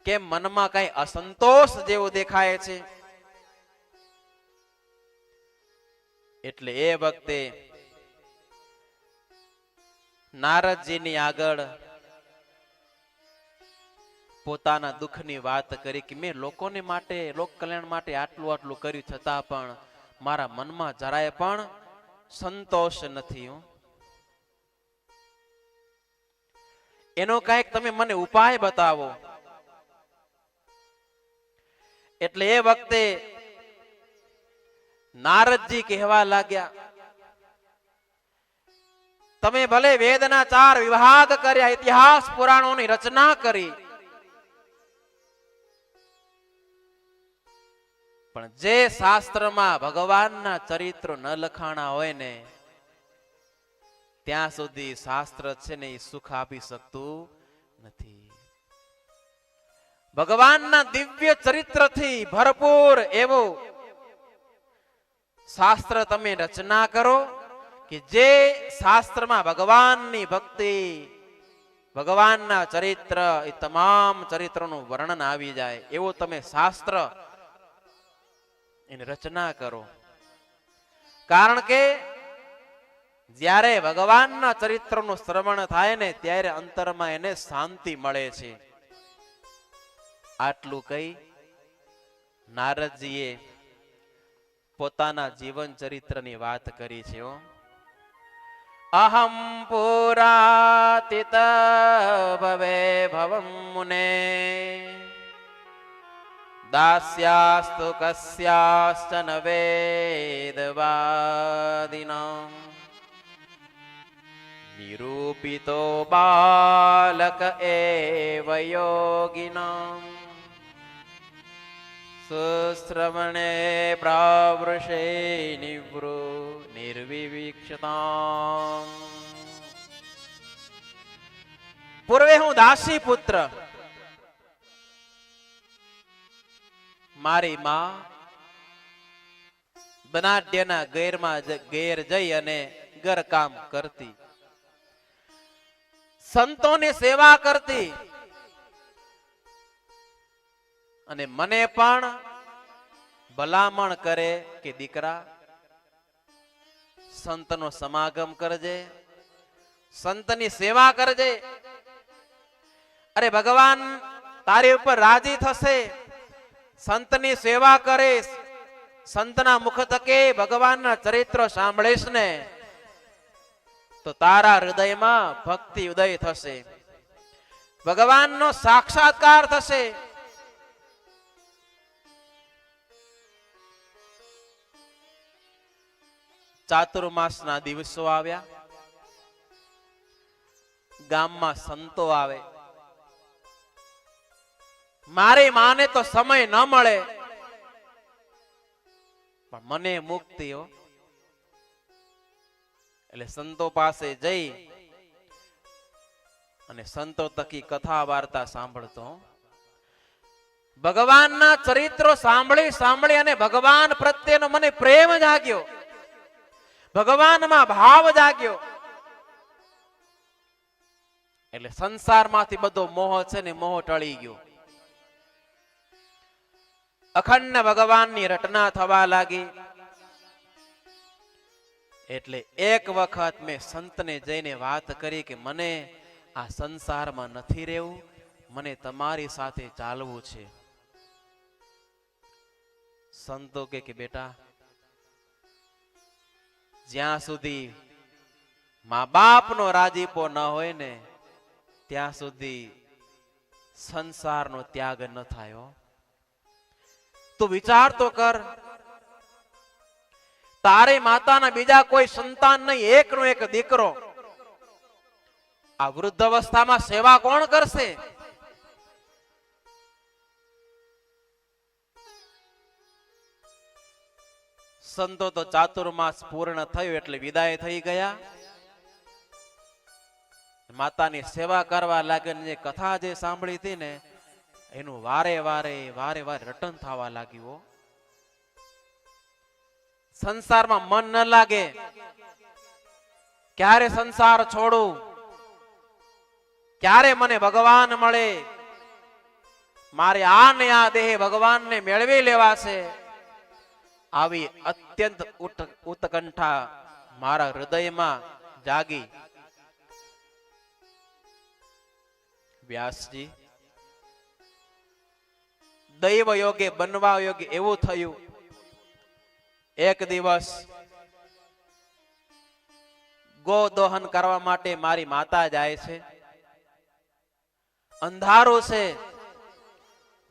કે મનમાં કઈ અસંતોષ જેવું દેખાય છે. એટલે એ વખતે નારદજીની આગળ પોતાના દુઃખની વાત કરી કે મેં લોકોને માટે, લોક કલ્યાણ માટે આટલું આટલું કર્યું, છતાં પણ મારા મનમાં જરાય પણ સંતોષ નથી. એનો કઈક તમે મને ઉપાય બતાવો. એટલે એ વખતે નારદજી કહેવા લાગ્યા, તમે ભલે વેદના 4 વિભાગ કર્યા, ઇતિહાસ પુરાણોની રચના કરી, પણ જે શાસ્ત્રમાં ભગવાનના ચરિત્રો ન લખાણા હોય ને ત્યાં સુધી શાસ્ત્ર છે ને એ સુખ આપી શકતું નથી. ભગવાનના દિવ્ય ચરિત્રથી ભરપૂર એવો શાસ્ત્ર તમે રચના કરો કે જે શાસ્ત્રમાં ભગવાનની ભક્તિ, ભગવાનના ચરિત્ર, એ તમામ ચરિત્રનું વર્ણન આવી જાય એવો તમે શાસ્ત્ર એની રચના કરો. કારણ કે જ્યારે ભગવાનના ચરિત્રનું શ્રવણ થાય ને ત્યારે અંતરમાં એને શાંતિ મળે છે. આટલું કહી નારદજીએ પોતાના જીવન ચરિત્રની વાત કરી છે. અહમ પુરાતિત ભવે ભવમ મુને દાસ્યાસ્તુ કસ્યાશ્ચન વેદવાદિનાં નિરૂપિતો બાલક એવ યોગિનાં સુશ્રવણે પ્રાવૃષે નિવૃ નિર્વિવિક્ષતાં. પૂર્વે હું દાસી પુત્ર, મારી માં બનાડ્યના ઘેર જઈ અને ઘરકામ કરતી, સંતોની સેવા કરતી, અને મને પણ ભલામણ કરે કે દીકરા સંતનો સમાગમ કરજે, સંતની સેવા કરજે. અરે ભગવાન તારી ઉપર રાજી થશે, સંતની સેવા કરીશ, સંતના મુખ તકે ભગવાનના ચરિત્ર સાંભળીશ ને તો તારા હૃદયમાં ભક્તિ ઉદય થશે, ભગવાનનો સાક્ષાત્કાર થશે. ચાતુર્માસના દિવસો આવ્યા, ગામમાં સંતો આવે. મારી માને તો સમય ન મળે, પણ મને મુક્તિ હો. એટલે સંતો પાસે જઈ અને સંતો તકી કથા વાર્તા સાંભળતો. ભગવાનના ચરિત્રો સાંભળી સાંભળી અને ભગવાન પ્રત્યેનો મને પ્રેમ જાગ્યો, ભગવાનમાં ભાવ જાગ્યો. એટલે સંસારમાંથી બધો મોહ છે ને મોહ ટળી ગયો. અખંડ ભગવાનની રટના થવા લાગી. એટલે એક વખત મેં સંતને જઈને વાત કરી કે મને આ સંસારમાં નથી રહેવું, મને તમારી સાથે ચાલવું છે. સંતો કે બેટા, જ્યાં સુધી મા બાપનો રાજીપો ન હોય ને ત્યાં સુધી સંસારનો ત્યાગ ન થાય. તું વિચાર તો કર, તારે માતાના બીજા કોઈ સંતાન નહીં, એકનો એક દીકરો. આ વૃદ્ધ અવસ્થામાં સેવા કોણ કરશે? સંતો તો ચાતુર્માસ પૂર્ણ થયું એટલે વિદાય થઈ ગયા. માતાની સેવા કરવા લાગે ને જે કથા જે સાંભળી હતી ને એનું વારે વારે રટન થવા લાગ્યું. સંસારમાં મન ન લાગે, ક્યારે સંસાર છોડું, ક્યારે મને ભગવાન મળે, મારે આ ને આ દેહ ભગવાનને મેળવી લેવા છે, આવી અત્યંત ઉત્કંઠા મારા હૃદયમાં જાગી. વ્યાસજી દૈવ યોગે બનવા યોગે એવું થયું. એક દિવસ ગો દોહન કરવા માટે મારી માતા જાય છે. અંધારું છે,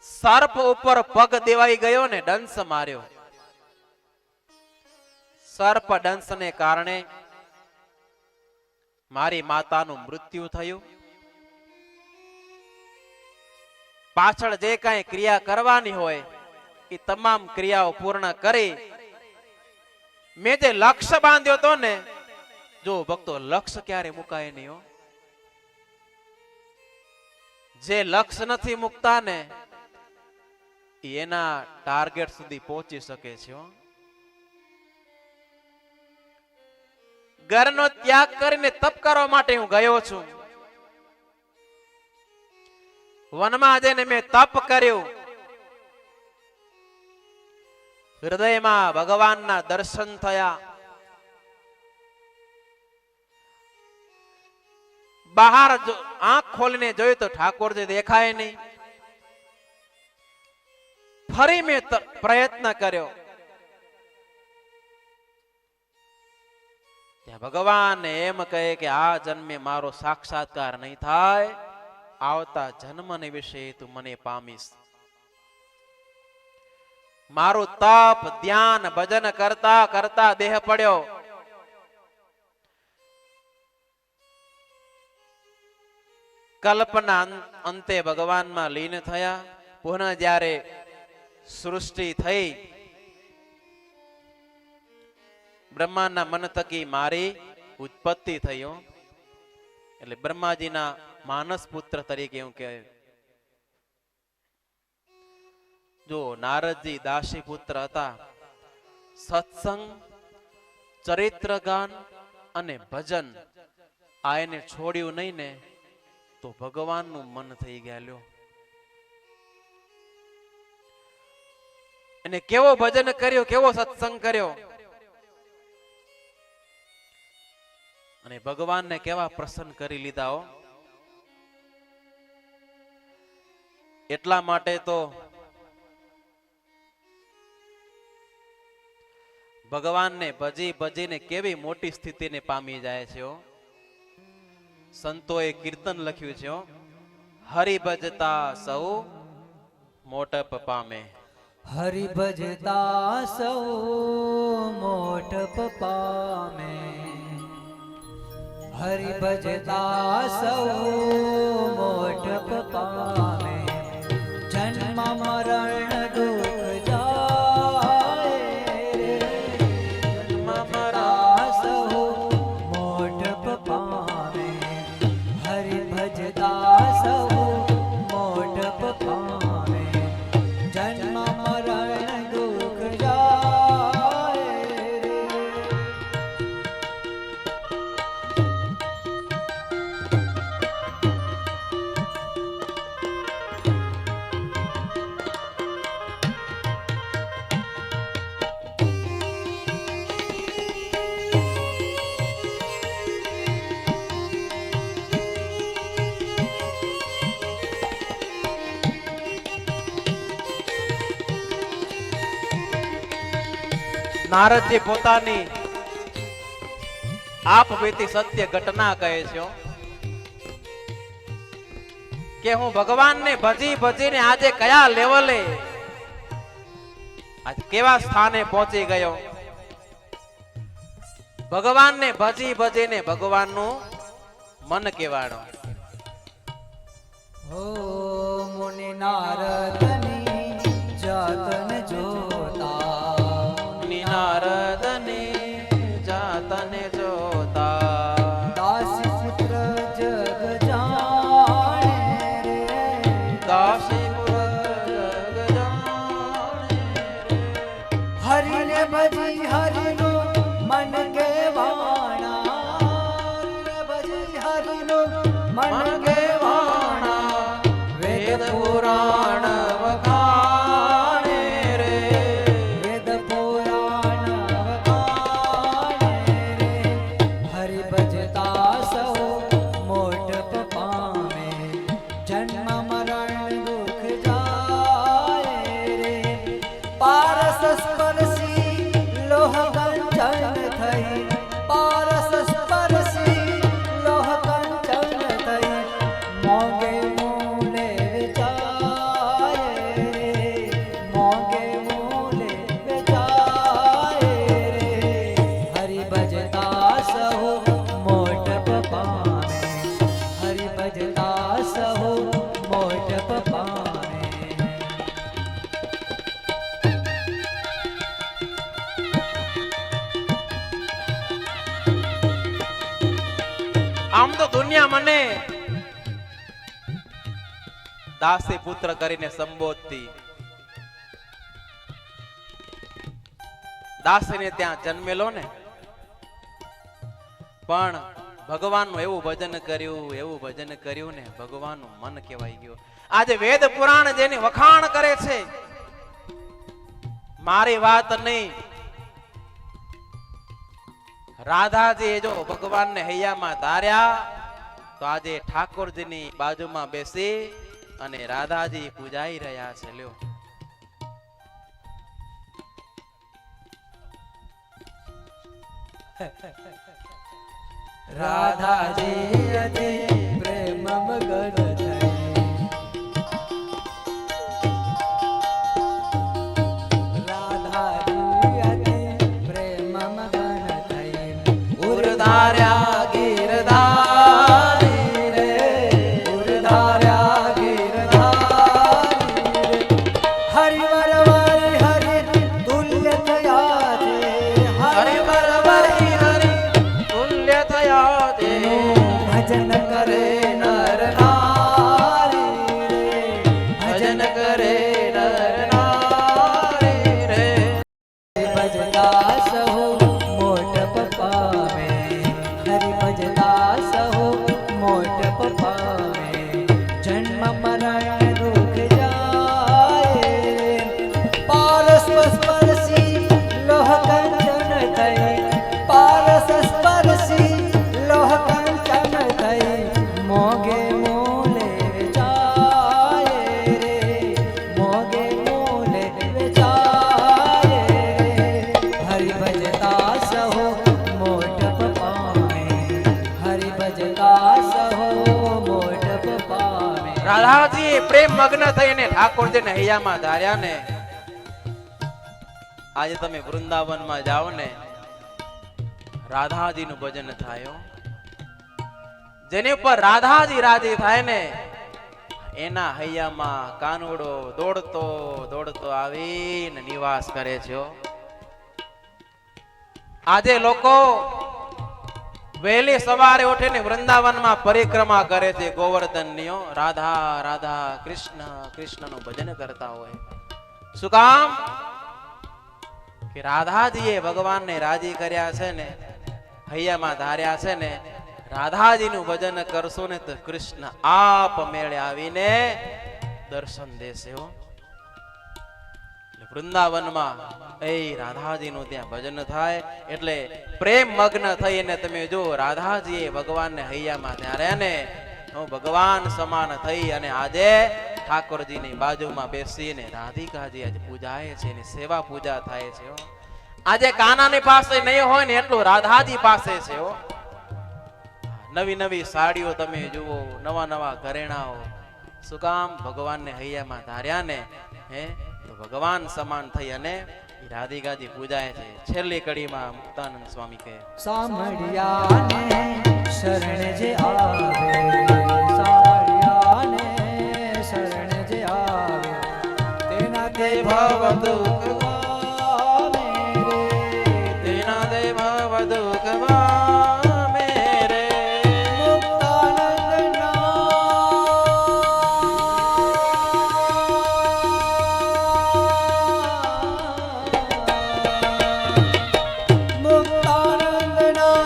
સર્પ ઉપર પગ દેવાઈ ગયો ને ડંસ માર્યો. સર્પ દંશને કારણે મારી માતાનું મૃત્યુ થયું. પાછળ જે કાંઈ ક્રિયા કરવાની હોય એ તમામ ક્રિયાઓ પૂર્ણ કરી મેં જે લક્ષ્ય બાંધ્યો તો ને, જો ભક્તો લક્ષ્ય ક્યારે મુકાય નહીં હો. જે લક્ષ્ય નથી મુકતા ને એના ટાર્ગેટ સુધી પહોંચી શકે છે હો. ઘરનો ત્યાગ કરીને તપ કરવા માટે હું ગયો છું. વનમાં જઈને મેં તપ કર્યું. હૃદયમાં ભગવાનના દર્શન થયા. બહાર આંખ ખોલીને જોયું તો ઠાકોરજી દેખાય નહીં. ફરી મેં પ્રયત્ન કર્યો. ત્યાં ભગવાન એમ કહે કે આ જન્મે મારો સાક્ષાત્કાર નહીં થાય, આવતા જન્મને વિશે તું મને પામીશ. મારું તપ ધ્યાન ભજન કરતા કરતા દેહ પડ્યો. કલ્પના અંતે ભગવાનમાં લીન થયા. પુનઃ જ્યારે સૃષ્ટિ થઈ, બ્રહ્માના મન થકી મારી ઉત્પત્તિ થઈ. એટલે બ્રહ્માજીના માનસ પુત્ર તરીકે હું કહે. જો નારદજી દાસી પુત્ર હતા. સત્સંગ, ચરિત્ર ગાન અને ભજન આ એને છોડ્યું નહીં ને તો ભગવાનનું મન થઈ ગયા. એને કેવો ભજન કર્યો, કેવો સત્સંગ કર્યો અને ભગવાનને કેવા પ્રસન્ન કરી લીધા હો. એટલા માટે તો ભગવાનને ભજી ભજીને કેવી મોટી સ્થિતિને પામી જાય છે. સંતોએ કીર્તન લખ્યું છે, હરિ ભજતા સૌ મોટપ પામે. હરિ ભજતા સૌ મોટપ પામે. હરિ ભજતા સૌ મોટપ પામે. જન્મ મરણ દુઃખ જાય રે. જન્મ મરણ સૌ મોટપ પામે. હરિ ભજતા સૌ મોટપ પામે. જન્મ મરણ દુઃખ જાય રે. નારદજી પોતાની આપ વીતી સત્ય ઘટના કહે છે કે હું ભગવાનને ભજી ભજીને આજે કયા લેવલે, આજ કેવા સ્થાને પહોંચી ગયો. ભગવાનને ભજી ભજીને ભગવાનનું મન કેવાડો. ઓ મુનિ નારદની જાતન જોતા. નારદની જાતને જોતા. દાસી પુત્ર જગ ભજતા સહુ મોટપ પામે. આમ તો દુનિયા મને દાસી પુત્ર કરીને સંબોધતી, દાસીને ત્યાં જન્મેલો ને, પણ ભગવાનનું એવું ભજન કર્યું ને ભગવાનનું મન કહેવાય ગયું. આજે વેદ પુરાણ જેની વખાણ કરે છે, મારી વાત નહીં, રાધાજી જો ભગવાનને હૈયામાં ધાર્યા તો આજે ઠાકોરજીની બાજુમાં બેસી અને રાધાજી પૂજાઈ રહ્યા છે. લ્યો, રાધાજી અતિ પ્રેમ મગન થઈ, રાધાજી અતિ પ્રેમ મગન થઈ, ઉરધાર્યા ગિરધારી રે, ઉરધાર્યા ગિરધારી રે, હરિવર વર હરિ તુલ્ય થયા છે, હરિવર વર હરિ તુલ્ય થયા તે, ભજન કરે નર નારી રે, ભજન કરે નર નારી રે. ભજતા સહુ મોટપ પામે, હરિ ભજતા સહુ મોટપ પામે, જન્મ મરણ દુઃખ જાય, પારસ સ્પર્શી લોહ કંચન થઈ, પારસ સ્પર્શી લોહ કંચન થઈ, મોગે મોલે વેચાય રે, મોગે મોલે વેચાય રે, હરિ ભજતા સહુ મોટપ પામે, હરિ ભજતા સહુ મોટપ પામે. રાધાજી પ્રેમ મગ્ન થઈને ઠાકોરજીને હૈયામાં ધાર્યા ને. આજે તમે વૃંદાવનમાં જાઓ ને, રાધાજીનું ભજન થાય હો. જેની ઉપર રાધાજી રાજી થાય ને, એના હૈયામાં કાનુડો દોડતો દોડતો આવીને નિવાસ કરે છે હો. આજે લોકો વહેલી સવારે ઉઠીને વૃંદાવનમાં પરિક્રમા કરે છે ગોવર્ધનની હો. રાધા રાધા કૃષ્ણ કૃષ્ણનું ભજન કરતા હોય. શું કામ? કે રાધાજીએ ભગવાનને રાજી કર્યા છે ને, હૈયામાં ધાર્યા છે ને. રાધાજીનું ભજન કરશો ને તો કૃષ્ણ આપ મેળે આવીને દર્શન દેશે હો. વૃંદાવનમાં એ રાધાજીનું ત્યાં ભજન થાય એટલે પ્રેમ મગ્ન થઈને તમે જો રાધાજીએ ભગવાનને હૈયામાં ધાર્યા ને, ભગવાન સમાન થઈ અને આજે ઠાકોરજીની બાજુમાં બેસીને રાધિકાજી આજે પૂજાય છે, એની સેવા પૂજા થાય છે હો. આજે કાનાની પાસે નહીં હોય ને એટલું રાધાજી પાસે છે હો. નવી નવી સાડીઓ તમે જુઓ, નવા નવા ઘરેણાઓ. શું કામ? ભગવાનને હૈયામાં ધાર્યા ને, હે તો ભગવાન સમાન થઈ અને રાધિકાજી પૂજાય છે. છેલ્લી કડીમાં મુક્તાનંદ સ્વામી કહે, સાંભળ્યાને શરણ જે આવે, સાંભળ્યાને શરણ જે આવે, તેના તે ભવ દુઃખ વામે રે, તેના દે ભવ દુઃખ વામે રે. મુક્તાનંદના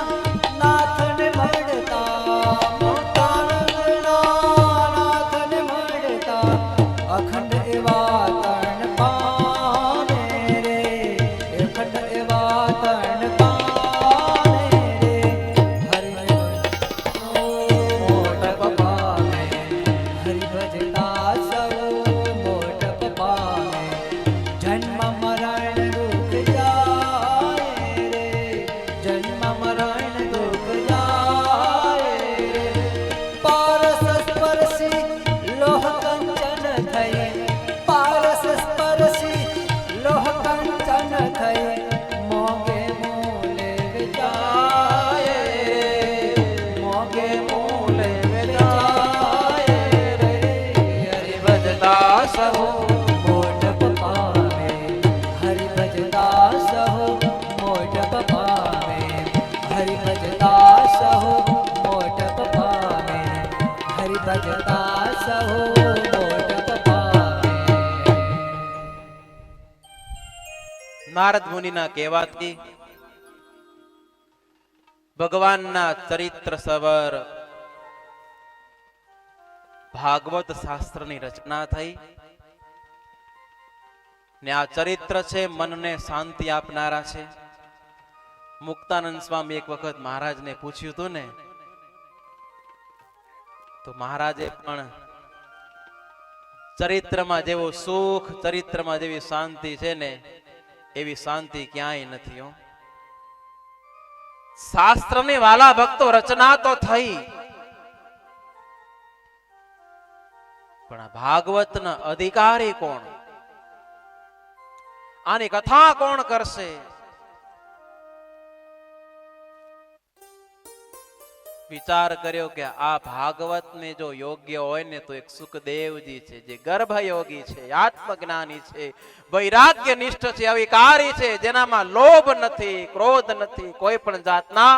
નાથને મળતા, મુક્તાનંદના નાથને મળતા, અખંડ એવા તણ પામે રે, અખંડ એવા તણ પામે રે, હરિ મોટપ પામે, હરિ ભજતા સૌ મોટપ પામે, જન્મ મરણ દુઃખ જાય રે, જન્મ મરણ દુઃખ જાય રે, પારસ સ્પર્શી લોહ કંચન થઈ, હો મોટપ પામે હરિ ભજતા સહો મોટપ પામે હરિ ભજતા સહો મોટપ પામે હરિ ભજતા સહો મોટપ પામે. નારદ મુનિના કહેવાથી ભગવાનના ચરિત્ર સબર ભાગવત શાસ્ત્રની રચના થઈ ને આ ચરિત્ર છે મનને શાંતિ આપનારા છે. મુક્તાનંદ સ્વામી એક વખત મહારાજને પૂછ્યું હતું ને, તો મહારાજે પણ ચરિત્રમાં જેવું સુખ, ચરિત્રમાં જેવી શાંતિ છે ને એવી શાંતિ ક્યાંય નથી. હો, શાસ્ત્રની વાલા ભક્તો રચના તો થઈ, પણ આ ભાગવતના અધિકારી કોણ? આની કથા કોણ કરશે? વિચાર કર્યો કે આ ભાગવત ને જો યોગ્ય હોય ને તો એક સુખદેવજી છે, જે ગર્ભયોગી છે, આત્મજ્ઞાની છે, વૈરાગ્ય નિષ્ઠ છે, અવિકારી છે, જેનામાં લોભ નથી, ક્રોધ નથી, કોઈ પણ જાતના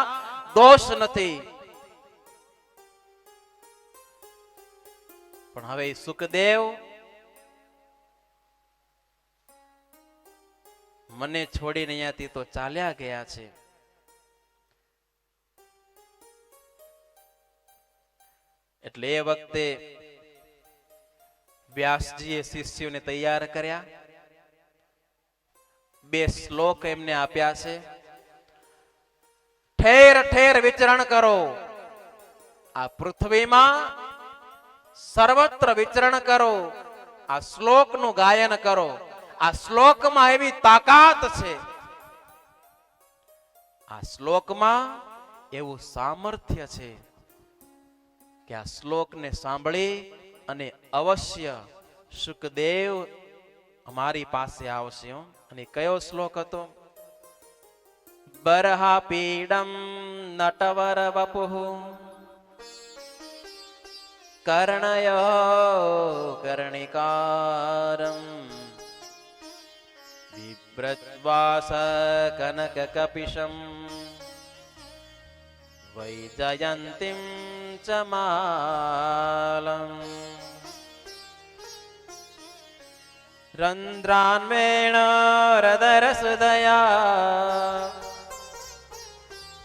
દોષ નથી. પણ હવે સુખદેવ મને છોડીને અહીંયાથી તો ચાલ્યા ગયા છે. એટલે એ વખતે વ્યાસજીએ શિષ્યોને તૈયાર કર્યા, 2 શ્લોક એમને આપ્યા છે. ઠેર ઠેર વિચરણ કરો, આ પૃથ્વીમાં સર્વત્ર વિચરણ કરો, આ શ્લોકનું ગાયન કરો. આ શ્લોકમાં એવી તાકાત છે, આ શ્લોકમાં એવું સામર્થ્ય છે કે આ શ્લોકને સાંભળી અને અવશ્ય સુખદેવ અમારી પાસે આવશે. અને કયો શ્લોક હતો? બરહા પીડમ નટવર વપુઃ કર્ણયો કર્ણિકારમ વિવ્રજ્વાસ કનક કપિશમ વૈજયંતીમ ચમાલમ રંદ્રાન્વેણ હૃદરસુદયા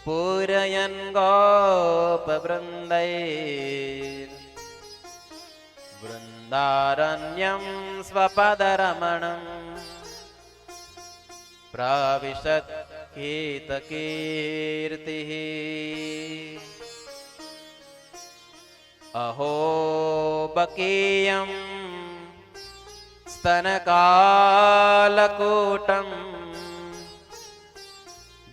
પૂરયન ગોપવૃંદૈ વૃંદારણ્યમ સ્વપદરમણમ પ્રવિશત कीर्तिः अहो बकीयं स्तनकालकूटं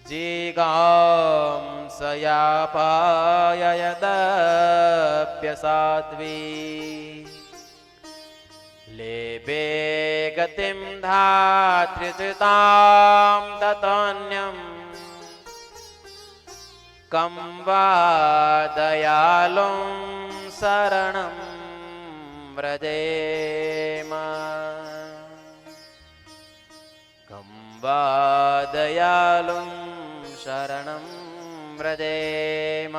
जिगां सयापाययदप्यसाध्वी लेबे गतिं धात्रिचितां ततोऽन्यं कं वा दयालुं शरणं व्रजेम कं वा दयालुं શરણમ વ્રજેમ.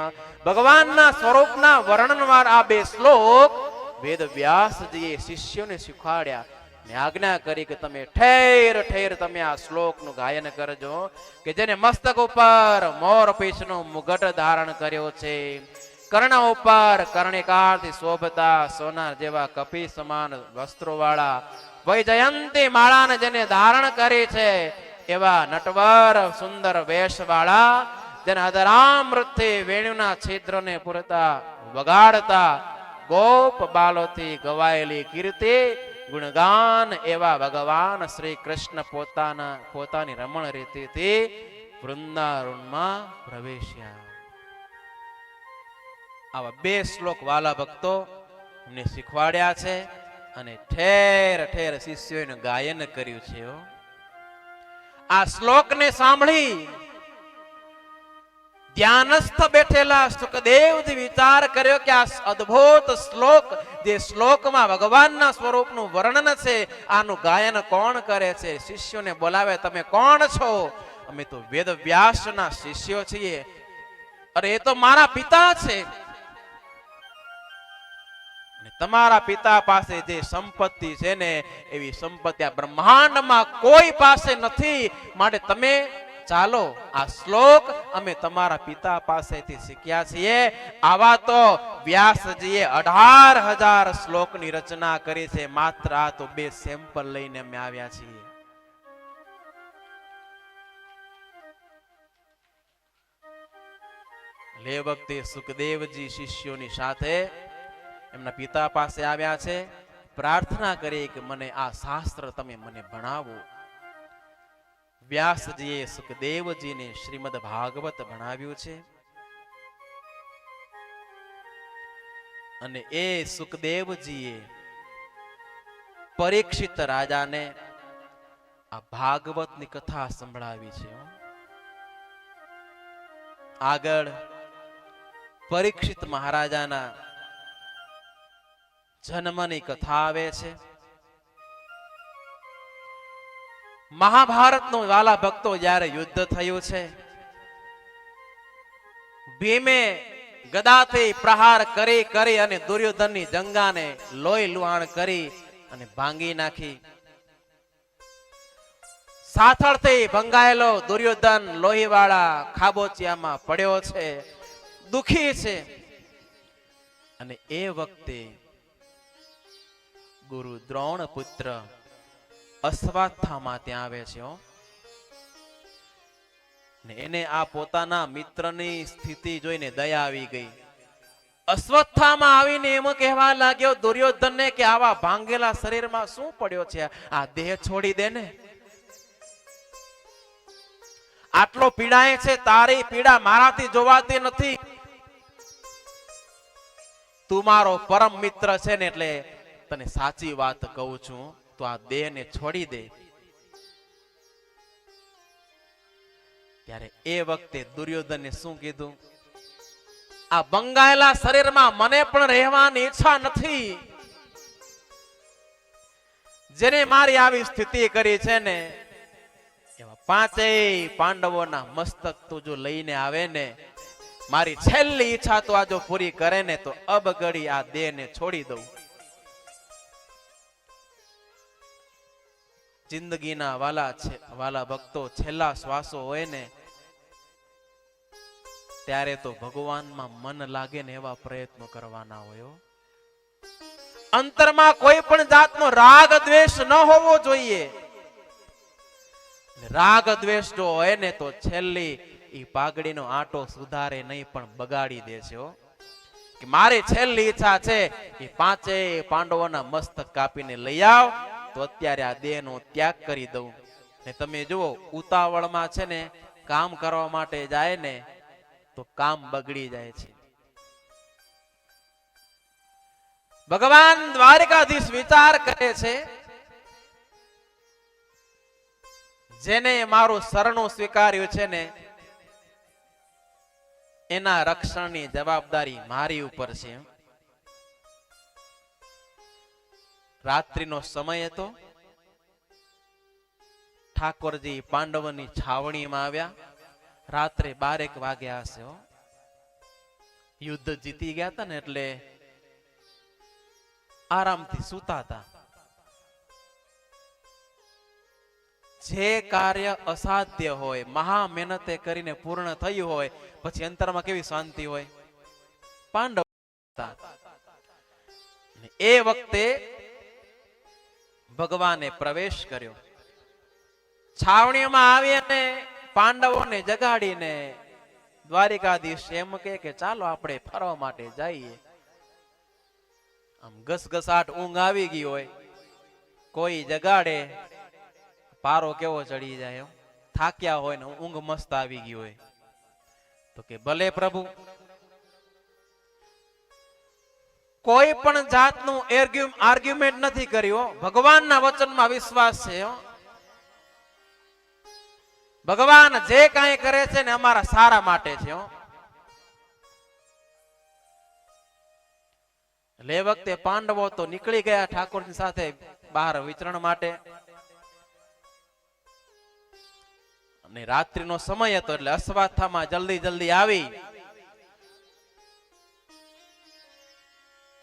ભગવાનના સ્વરૂપના વર્ણનવાર આ 2 શ્લોક વેદ વ્યાસજીએ શિષ્યોને શીખવાડ્યા ને આજ્ઞા કરી કે તમે ઠેર ઠેર તમે આ શ્લોકનું ગાયન કરજો. કે જેને મસ્તક ઉપર મોરપીંછનો મુગટ ધારણ કર્યો છે, કર્ણ ઉપર કર્ણિકારથી શોભતા સોના જેવા કપી સમાન વસ્ત્રો વાળા વૈજયંતી માળાને જેને ધારણ કરી છે, એવા નટવર સુંદર વેશ વાળા, જેના અધરામૃતથી વેણુના છિદ્રને પૂરતા વગાડતા ગોપ બાલોથી ગવાયેલી કીર્તિ ગુણગાન એવા ભગવાન શ્રી કૃષ્ણ પોતાની રમણ રીતિથી વૃંદાવનમાં પ્રવેશ્યા. આવા 2 શ્લોક વાલા ભક્તો એમને શીખવાડ્યા છે અને ઠેર ઠેર શિષ્યોએ ગાયન કર્યું છે. આ શ્લોકને સાંભળી ધ્યાનસ્થ બેઠેલા સુખદેવજી વિચાર કર્યો કે આ અદ્ભુત શ્લોક, જે શ્લોકમાં ભગવાનના સ્વરૂપનું વર્ણન છે, આનું ગાયન કોણ કરે છે? શિષ્યોને બોલાવે, તમે કોણ છો? અમે તો વેદ વ્યાસના શિષ્યો છીએ. અરે એ તો મારા પિતા છે, અને તમારા પિતા પાસે જે સંપત્તિ છે ને, એવી સંપત્તિ આ બ્રહ્માંડમાં કોઈ પાસે નથી. માટે તમે ચાલો, આ શ્લોક અમે તમારા પિતા પાસેથી શીખ્યા છીએ. આવા તો વ્યાસજીએ 18,000 શ્લોકની રચના કરી છે. માત્ર આ તો 2 સેમ્પલ લઈને અમે આવ્યા છીએ. લે વખતે સુખદેવજી શિષ્યોની સાથે એમના પિતા પાસે આવ્યા છે. પ્રાર્થના કરી કે મને આ શાસ્ત્ર તમે મને ભણાવો. વ્યાસજીએ સુખદેવજીને શ્રીમદ ભાગવત ભણાવ્યું છે. અને એ સુખદેવજીએ પરીક્ષિત રાજાને આ ભાગવતની કથા સંભળાવી છે. આગળ પરીક્ષિત મહારાજાના જન્મની કથા આવે છે. મહાભારતનું વાલા ભક્તો જ્યારે યુદ્ધ થયું છે, ભીમે ગદાથી પ્રહાર કરી કરી અને દુર્યોધનની જંગાને લોહી લુહાણ કરી અને ભાંગી નાખી. સાથળથી ભંગાયેલો દુર્યોધન લોહીવાળા ખાબોચિયામાં પડ્યો છે, દુખી છે. અને એ વખતે ગુરુ દ્રોણ પુત્ર અશ્વત્થામા ત્યાં આવે છે. ને એને આ પોતાના મિત્રની સ્થિતિ જોઈને દયા આવી ગઈ. અશ્વત્થામા આવીને એમ કહેવા લાગ્યો દુર્યોધનને કે આવા ભાંગેલા શરીરમાં શું પડ્યો છે? આ દેહ છોડી દે ને. આટલો પીડાય છે, તારી પીડા મારાથી જોવાતી નથી. તું મારો પરમ મિત્ર છે ને, એટલે તને સાચી વાત કહું છું, તો આ દેહને છોડી દે. ત્યારે એ વખતે દુર્યોધને શું કીધું? આ બંગાયેલા શરીરમાં મને પણ રહેવાની ઈચ્છા નથી. જેને મારી આવી સ્થિતિ કરી છે ને, એવા 5 પાંડવોના મસ્તક તું જો લઈને આવે ને, મારી છેલ્લી ઈચ્છા તો આ જો પૂરી કરે ને, તો અબગડી આ દેહને છોડી દઉં. જિંદગીના વાલા ભક્તો, છેલ્લા શ્વાસો હોય ને, ત્યારે તો ભગવાનમાં મન લાગે ને એવા પ્રયત્નો કરવાના હોય. અંતરમાં કોઈ પણ જાતનો રાગ દ્વેષ ન હોવો જોઈએ. રાગ દ્વેષ જો હોય ને, તો છેલ્લી ઈ પાઘડીનો આટો સુધારે નહીં, પણ બગાડી દે છે. કે મારી છેલ્લી ઈચ્છા છે એ 5 પાંડવોના મસ્તક કાપીને લઈ આવ, તો અત્યારે આ દેહનો ત્યાગ કરી દઉં. ને તમે જુઓ, ઉતાવળમાં છે ને કામ કરવા માટે જાય ને, તો કામ બગડી જાય છે. ભગવાન દ્વારકાધીશ વિચાર કરે છે, જેને મારું શરણું સ્વીકાર્યું છે ને, એના રક્ષણની જવાબદારી મારી ઉપર છે. રાત્રિનો સમય હતો. ઠાકોરજી પાંડવોની છાવણીમાં આવ્યા. રાત્રે 12 વાગ્યા હશે. યુદ્ધ જીતી ગયા હતા ને, એટલે આરામથી સૂતા હતા. જે કાર્ય અસાધ્ય હોય, મહા મહેનતે કરીને પૂર્ણ થયું હોય, પછી અંતરમાં કેવી શાંતિ હોય? પાંડવ એ વખતે ભગવાને પ્રવેશ કર્યો. છાવણીમાં આવી અને પાંડવોને જગાડીને દ્વારિકાધીશ એમ કે ચાલો આપણે ફરવા માટે જઈએ. આમ ઘસઘસાટ ઊંઘ આવી ગઈ હોય, કોઈ જગાડે, પારો કેવો ચડી જાય, થાક્યા હોય ને ઊંઘ મસ્ત આવી ગઈ હોય, તો કે ભલે પ્રભુ. કોઈ પણ જાતનું આર્ગ્યુમેન્ટ નથી કર્યો. ભગવાનના વચનમાં વિશ્વાસ છે. ભગવાન જે કાંઈ કરે છે ને અમારા સારા માટે છે. એટલે એ વખતે પાંડવો તો નીકળી ગયા ઠાકોરની સાથે બહાર વિચરણ માટે, અને રાત્રિનો સમય હતો એટલે અશ્વત્થામા જલ્દી જલ્દી આવી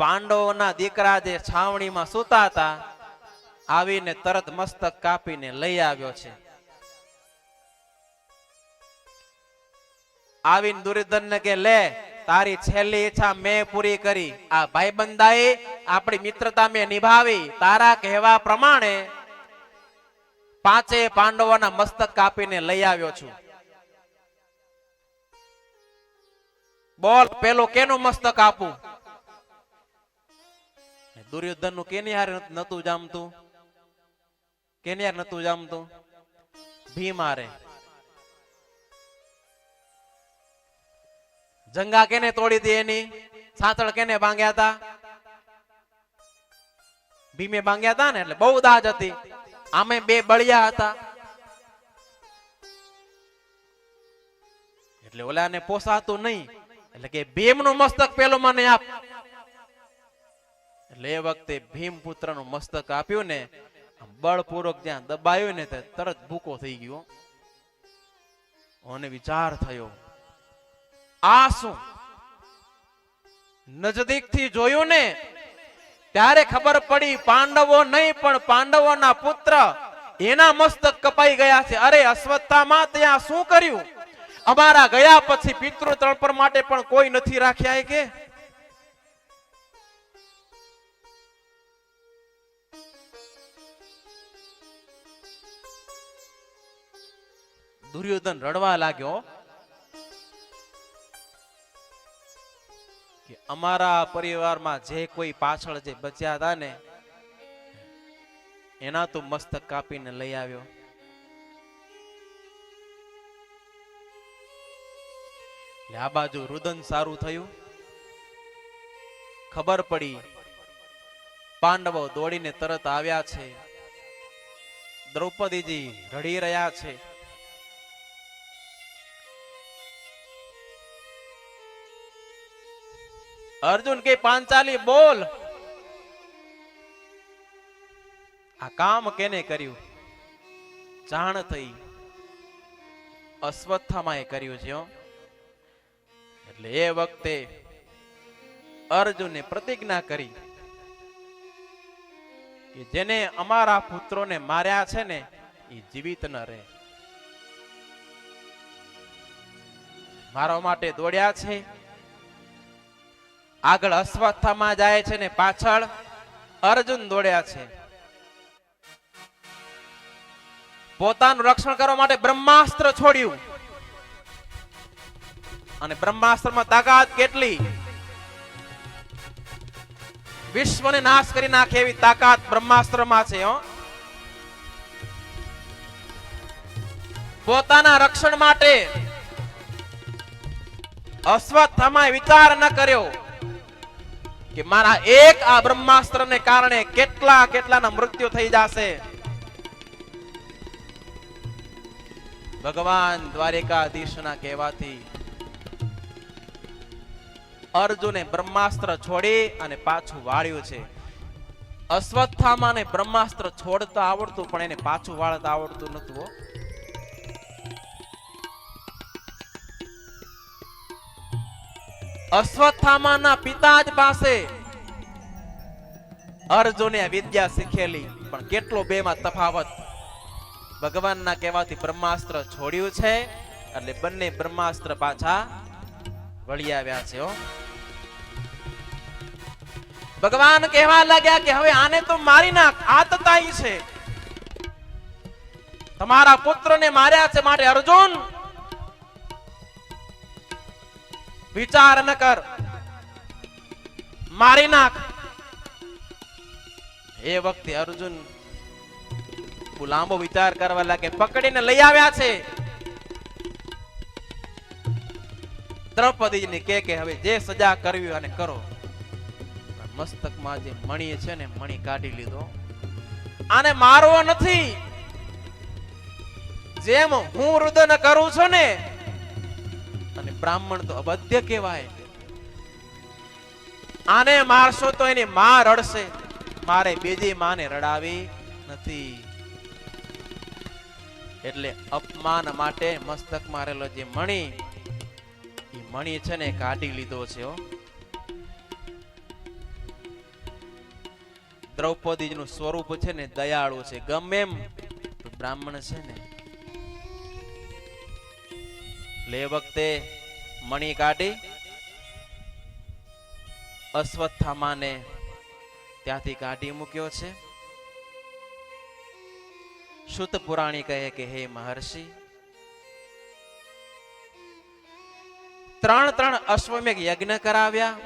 પાંડવોના દીકરા જે છાવણીમાં સૂતા હતા આવીને તરત મસ્તક કાપીને લઈ આવ્યો છે. આવીને દુર્યોધનને કે લે તારી છેલ્લી ઈચ્છા મેં પૂરી કરી, આ ભાઈબંધાએ આપણી મિત્રતા મેં નિભાવી, તારા કહેવા પ્રમાણે પાંચે પાંડવોના મસ્તક કાપીને લઈ આવ્યો છું. બોલ પેલું કેનું મસ્તક આપું? દુર્યોધન નું કેની હારે નતું જામતું? કેની હારે નતું જામતું? ભીમ હારે. જંગા કેને તોડી હતી? એની સાંતળ કેને ભાંગ્યા હતા? ભીમે ભાંગ્યા હતા ને, એટલે બહુ દાજ હતી. આમે બે બળિયા હતા, એટલે ઓલાને પોસાતું નહીં, એટલે કે ભીમ નું મસ્તક પેલું મને આપ. એટલે એ વખતે ભીમ પુત્ર નું મસ્તક આપ્યું ને, બળપૂર્વક જ્યાં દબાયું ને તરત ભૂકો થઈ ગયો. અને વિચાર થયો, આ શું? નજદીક થી જોયું ને ત્યારે ખબર પડી પાંડવો નહીં પણ પાંડવોના પુત્ર એના મસ્તક કપાઈ ગયા છે. અરે અશ્વત્થામા ત્યાં શું કર્યું? અમારા ગયા પછી પિતૃ તર્પણ માટે પણ કોઈ નથી રાખ્યા કે? દુર્યોધન રડવા લાગ્યો કે અમારા પરિવારમાં જે કોઈ પાછળ જે બચ્યા હતા ને એના તો મસ્તક કાપીને લઈ આવ્યો. આ બાજુ રુદન સારું થયું, ખબર પડી પાંડવો દોડીને તરત આવ્યા છે. દ્રૌપદીજી રડી રહ્યા છે. અર્જુન કે પાંચાલી બોલ, આ કામ કેને કર્યું? જાણ થઈ અશ્વત્થામાએ કર્યું છે. એટલે એ વખતે અર્જુને પ્રતિજ્ઞા કરી કે જેને અમારા પુત્રોને માર્યા છે ને એ જીવિત ન રહે. મારા માટે દોડ્યા છે. આગળ અશ્વત્થામા જાય છે ને પાછળ અર્જુન દોડ્યા છે. પોતાનું રક્ષણ કરવા માટે બ્રહ્માસ્ત્ર છોડ્યું, અને બ્રહ્માસ્ત્રમાં તાકાત કેટલી! વિશ્વને નાશ કરી નાખે એવી તાકાત બ્રહ્માસ્ત્રમાં છે. પોતાના રક્ષણ માટે અશ્વત્થામાએ વિચાર ન કર્યો કે મારા એક આ બ્રહ્માસ્ત્રને કારણે કેટલાના મૃત્યુ થઈ જશે. ભગવાન દ્વારિકાધીશના કહેવાથી અર્જુને બ્રહ્માસ્ત્ર છોડી અને પાછું વાળ્યું છે. અશ્વત્થામાને બ્રહ્માસ્ત્ર છોડતા આવડતું પણ એને પાછું વાળતા આવડતું નતું. અશ્વત્થામાના પિતા જ પાસે અર્જુને વિદ્યા શીખેલી, પણ કેટલો બેમાં તફાવત. ભગવાનના કહેવાથી બ્રહ્માસ્ત્ર છોડ્યું છે એટલે બંને બ્રહ્માસ્ત્ર પાછા વળી આવ્યા છે. ભગવાન કહેવા લાગ્યા કે હવે આને તો મારી નાખ, આતતાઈ છે. તમારા પુત્રને માર્યા છે માટે અર્જુન વિચાર ન કર, મારી નાખ. એ વખતે અર્જુન લાંબો વિચાર કરવા લાગે. પકડીને લઈ આવ્યા છે. દ્રૌપદીને કે હવે જે સજા કરવી અને કરો. મસ્તકમાં જે મણી છે ને મણી કાઢી લીધો. આને મારવો નથી. જેમ હું રુદન કરું છું ને, અને બ્રાહ્મણ તો અબધ્ય કહેવાય, આને મારશો તો એની માં રડશે, મારે બીજી માને રડાવી નથી. એટલે અપમાન માટે મસ્તકમાં રહેલો જે મણી, એ મણી છે ને કાઢી લીધો છે. દ્રૌપદીનું સ્વરૂપ છે ને દયાળુ છે, ગમે એમ બ્રાહ્મણ છે ને. લે વખતે મણી કાઢી અશ્વત્થામાને ત્યાંથી કાઢી મૂક્યો છે. શુદ્ધ પુરાણી કહે કે હે મહર્ષિ, 3 અશ્વમેઘ યજ્ઞ કરાવ્યા.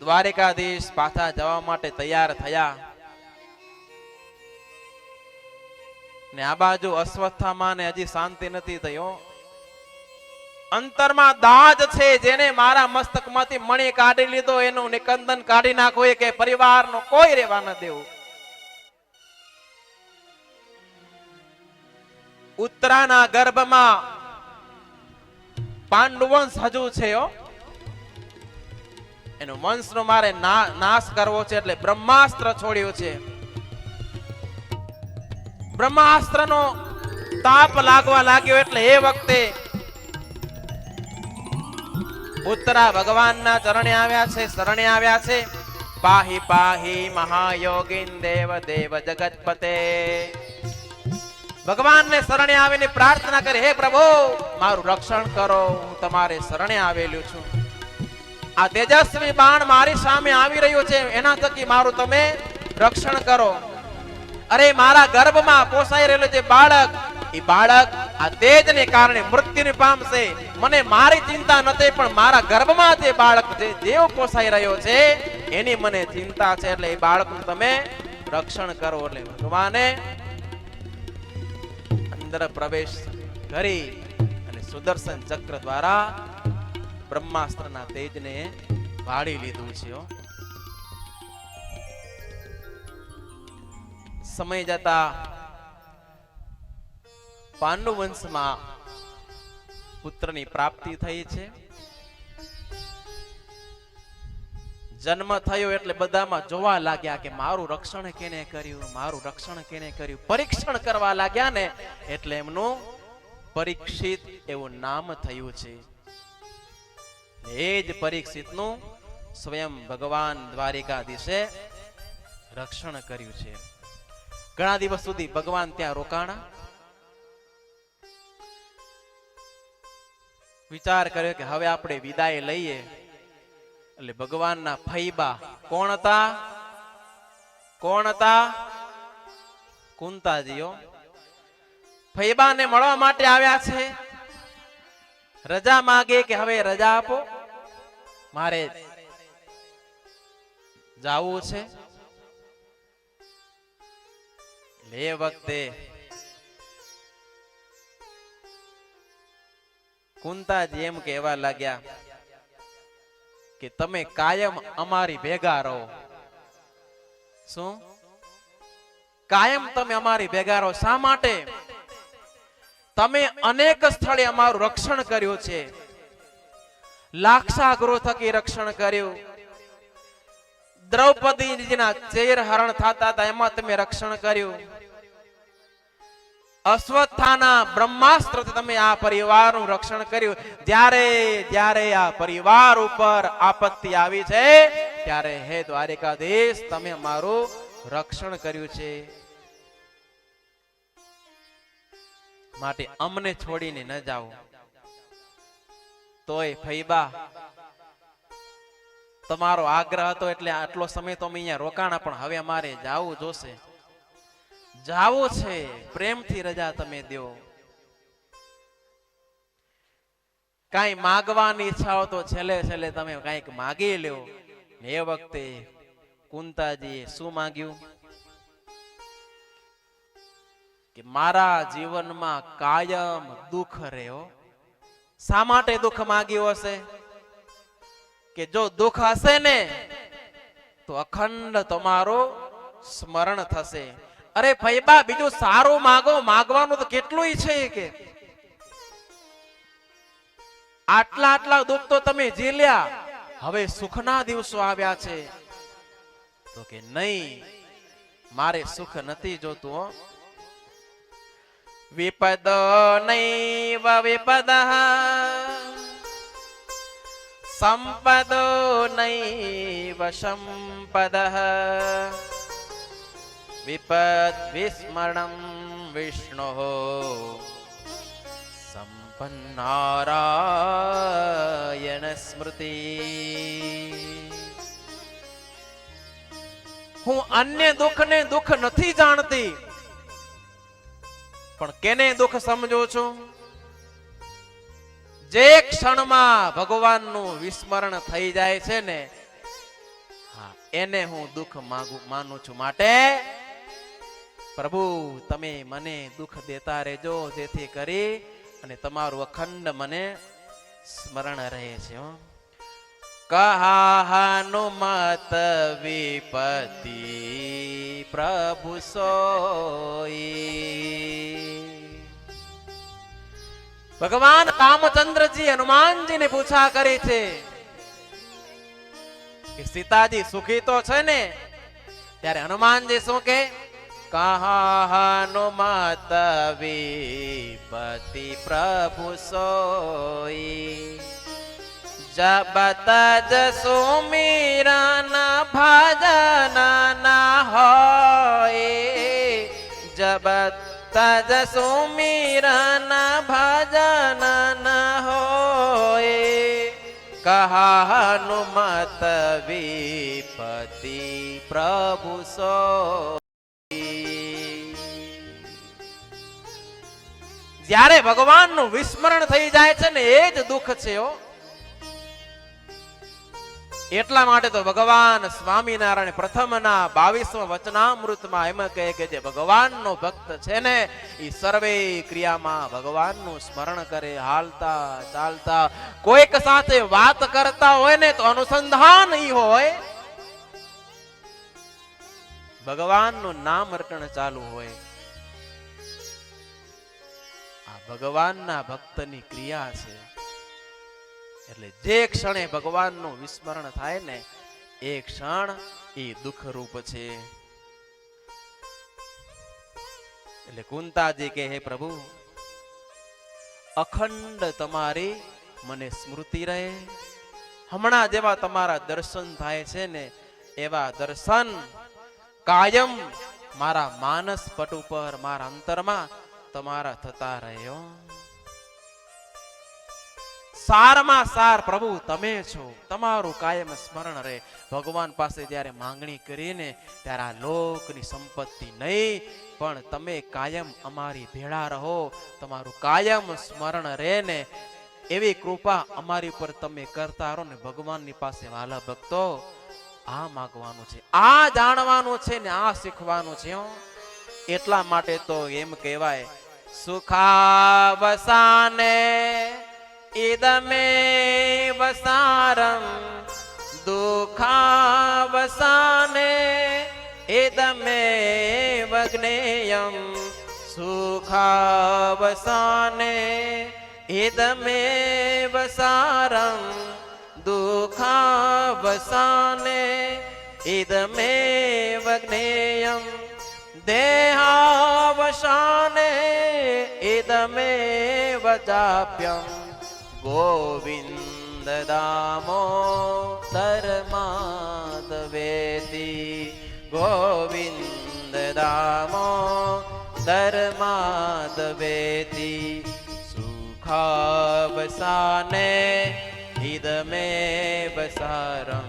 દ્વારિકાધીશ પાછા જવા માટે તૈયાર થયા ને આ બાજુ અશ્વત્થામાને હજી શાંતિ નથી થયો. અંતરમાં દાજ છે, જેને મારા મસ્તકમાંથી મણી કાઢી લીધો એનું નિકંદન કાઢી નાખો, કે પરિવારનો કોઈ રહેવા ન દેવું. ઉત્તરાના ગર્ભમાં પાંડુ વંશ હજુ છે, એનો વંશનો મારે નાશ કરવો છે. એટલે બ્રહ્માસ્ત્ર છોડ્યું છે. બ્રહ્માસ્ત્રનો તાપ લાગવા લાગ્યો એટલે એ વખતે ઉત્તરા ભગવાનના ચરણે આવ્યા છે, શરણે આવ્યા છે. પાહી પાહી મહાયોગીન દેવ દેવ જગતપતે. ભગવાનને શરણે આવીને પ્રાર્થના કરી, હે પ્રભુ મારું રક્ષણ કરો, હું તમારે શરણે આવેલું છું. આ તેજસ્વી બાણ મારી સામે આવી રહ્યું છે, એના થકી મારું તમે રક્ષણ કરો. અરે મારા ગર્ભમાં પોસાઈ રહેલો જે બાળક, એ બાળક આ તેજને કારણે મૃત્યુને પામશે. મને મારી ચિંતા નથી, પણ મારા ગર્ભમાં જે બાળક જે દેવ પોસાઈ રહ્યો છે એની મને ચિંતા છે. એટલે એ બાળકનું તમે રક્ષણ કરો. એટલે ભગવાને અંદર પ્રવેશ કરી અને સુદર્શન ચક્ર દ્વારા બ્રહ્માસ્ત્રના તેજને વાળી લીધું છે. સમય જતા પાંડુ વંશમાં પુત્રની પ્રાપ્તિ થઈ છે. જન્મ થયો એટલે બધામાં જોવા લાગ્યા કે મારું રક્ષણ કેને કર્યું, મારું રક્ષણ કેને કર્યું. પરીક્ષણ કરવા લાગ્યા ને એટલે એમનું પરીક્ષિત એવું નામ થયું છે. એ જ પરીક્ષિતનું સ્વયં ભગવાન દ્વારિકાધીશે રક્ષણ કર્યું છે. ઘણા દિવસ સુધી ભગવાન ત્યાં રોકાણા. વિચાર કર્યો કે હવે આપણે વિદાય લઈએ. એટલે ભગવાનના ફૈબા કોણ હતા? કોણ હતા? કુંતાજીઓ. ફૈબાને મળવા માટે આવ્યા છે. રજા માંગે કે હવે રજા આપો, મારે જાવું છે. એ વખતે કુંતાજી એમ કહેવા લાગ્યા કે તમે કાયમ અમારી ભેગા રહો. શું? કાયમ તમે અમારી ભેગા રહો. શા માટે? તમે અનેક સ્થળે અમારું રક્ષણ કર્યું છે. લાક્ષાગૃહ થકી રક્ષણ કર્યું. દ્રૌપદીજીના ચેર હરણ થતા હતા એમાં તમે રક્ષણ કર્યું. અશ્વત્થાના બ્રહ્માસ્ત્રથી તમે આ પરિવારનું રક્ષણ કર્યું. જ્યારે જ્યારે આ પરિવાર ઉપર આપત્તિ આવી છે ત્યારે હે દ્વારિકાધીશ તમે અમારું રક્ષણ કર્યું છે. માટે અમને છોડીને ન જાઓ. તોય ફૈબા તમારો આગ્રહ હતો એટલે આટલો સમય તો અમે અહીંયા રોકાણા, પણ હવે અમારે જાવું જોશે. જાવું છે, પ્રેમથી રજા તમે દો. કઈ માગવાની ઈચ્છા હો તો છેલ્લે છેલ્લે તમે કઈક માગી લ્યો. એ વખતે કુંતાજીએ શું માંગ્યું કે મારા જીવનમાં કાયમ દુઃખ રહ્યો. શા માટે દુઃખ માંગ્યું હશે? કે જો દુઃખ હશે ને તો અખંડ તમારું સ્મરણ થશે. અરે ફૈબા બીજું સારું માગો, માગવાનું તો કેટલું છે કે આટલા આટલા દુઃખ તો તમે ઝીલ્યા, હવે સુખના દિવસો આવ્યા છે. તો કે નહીં, મારે સુખ નથી જોતું હો. વિપદો નૈવ વિપદઃ સંપદો નૈવ સંપદઃ વિપદ વિસ્મરણં વિષ્ણોઃ સંપન્નારાયણ સ્મૃતિ. હું અન્ય દુઃખને દુઃખ નથી જાણતી, પણ કેને દુઃખ સમજો છું? જે ક્ષણમાં ભગવાનનું વિસ્મરણ થઈ જાય છે ને, હા, એને હું દુઃખ માનું છું. માટે પ્રભુ તમે મને દુઃખ દેતા રહેજો, જેથી કરી અને તમારું અખંડ મને સ્મરણ રહે છે. કહા હનુમત વિપતિ પ્રભુ સોઈ. ભગવાન રામચંદ્રજી હનુમાનજીને પૂછા કરે છે કે સીતાજી સુખી તો છે ને? ત્યારે હનુમાનજી શું કે? કહા હનુમત વિપતિ પ્રભુ સોઈ. જબ તજ સુમિરન ભજન ના હોય, જબ તજ સુમિરન ભજન ના હોય, કહા હનુમત વિપતિ પ્રભુ સોઈ. જ્યારે ભગવાનનું વિસ્મરણ થઈ જાય છે ને, એ જ દુઃખ છે હો. એટલા માટે તો ભગવાન સ્વામિનારાયણ પ્રથમના 22મા વચનામૃતમાં એમ કહે કે જે ભગવાનનો ભક્ત છે ને, એ સર્વે ક્રિયામાં ભગવાનનું સ્મરણ કરે. હાલતા ચાલતા કોઈક સાથે વાત કરતા હોય ને, તો અનુસંધાન ઈ હોય ભગવાનનું નામ રટણ ચાલુ હોય. આ ભગવાનના ભક્તની ક્રિયા છે. એટલે જે ક્ષણે ભગવાનનું વિસ્મરણ થાય ને, એ ક્ષણ એ દુઃખ રૂપ છે. એટલે કુંતાજી કે હે પ્રભુ, અખંડ તમારી મને સ્મૃતિ રહે. હમણાં જેવા તમારા દર્શન થાય છે ને, એવા દર્શન કાયમ મારા માનસ પટ ઉપર, મારા અંતરમાં તમારા થતા રહ્યો. સારમાં સાર પ્રભુ તમે છો, તમારું કાયમ સ્મરણ રહે. ભગવાન પાસે જ્યારે માંગણી કરીને, ત્યારે આ લોકની સંપત્તિ નહીં, પણ તમે કાયમ અમારી ભેળા રહો, તમારું કાયમ સ્મરણ રહે ને, એવી કૃપા અમારી ઉપર તમે કરતા રહો ને. ભગવાનની પાસે વાલા ભક્તો આ માગવાનું છે, આ જાણવાનું છે ને, આ શીખવાનું છે. એટલા માટે તો એમ કહેવાય, સુખાવસાને ઇદમેવ સારં દુઃખાવસાને ઇદમેવ જ્ઞેયં. સુખાવસાને ઇદમેવ સારં દુઃખાવસાને ઇદમેવ જ્ઞેયં. દેહાવસાને ઇદમેવ ચાપ્યં. ગોવિંદ દામોદર માધવેતિ. ગોવિંદ દામોદર માધવેતિ. સુખાવસાને ઇદમેવ સારં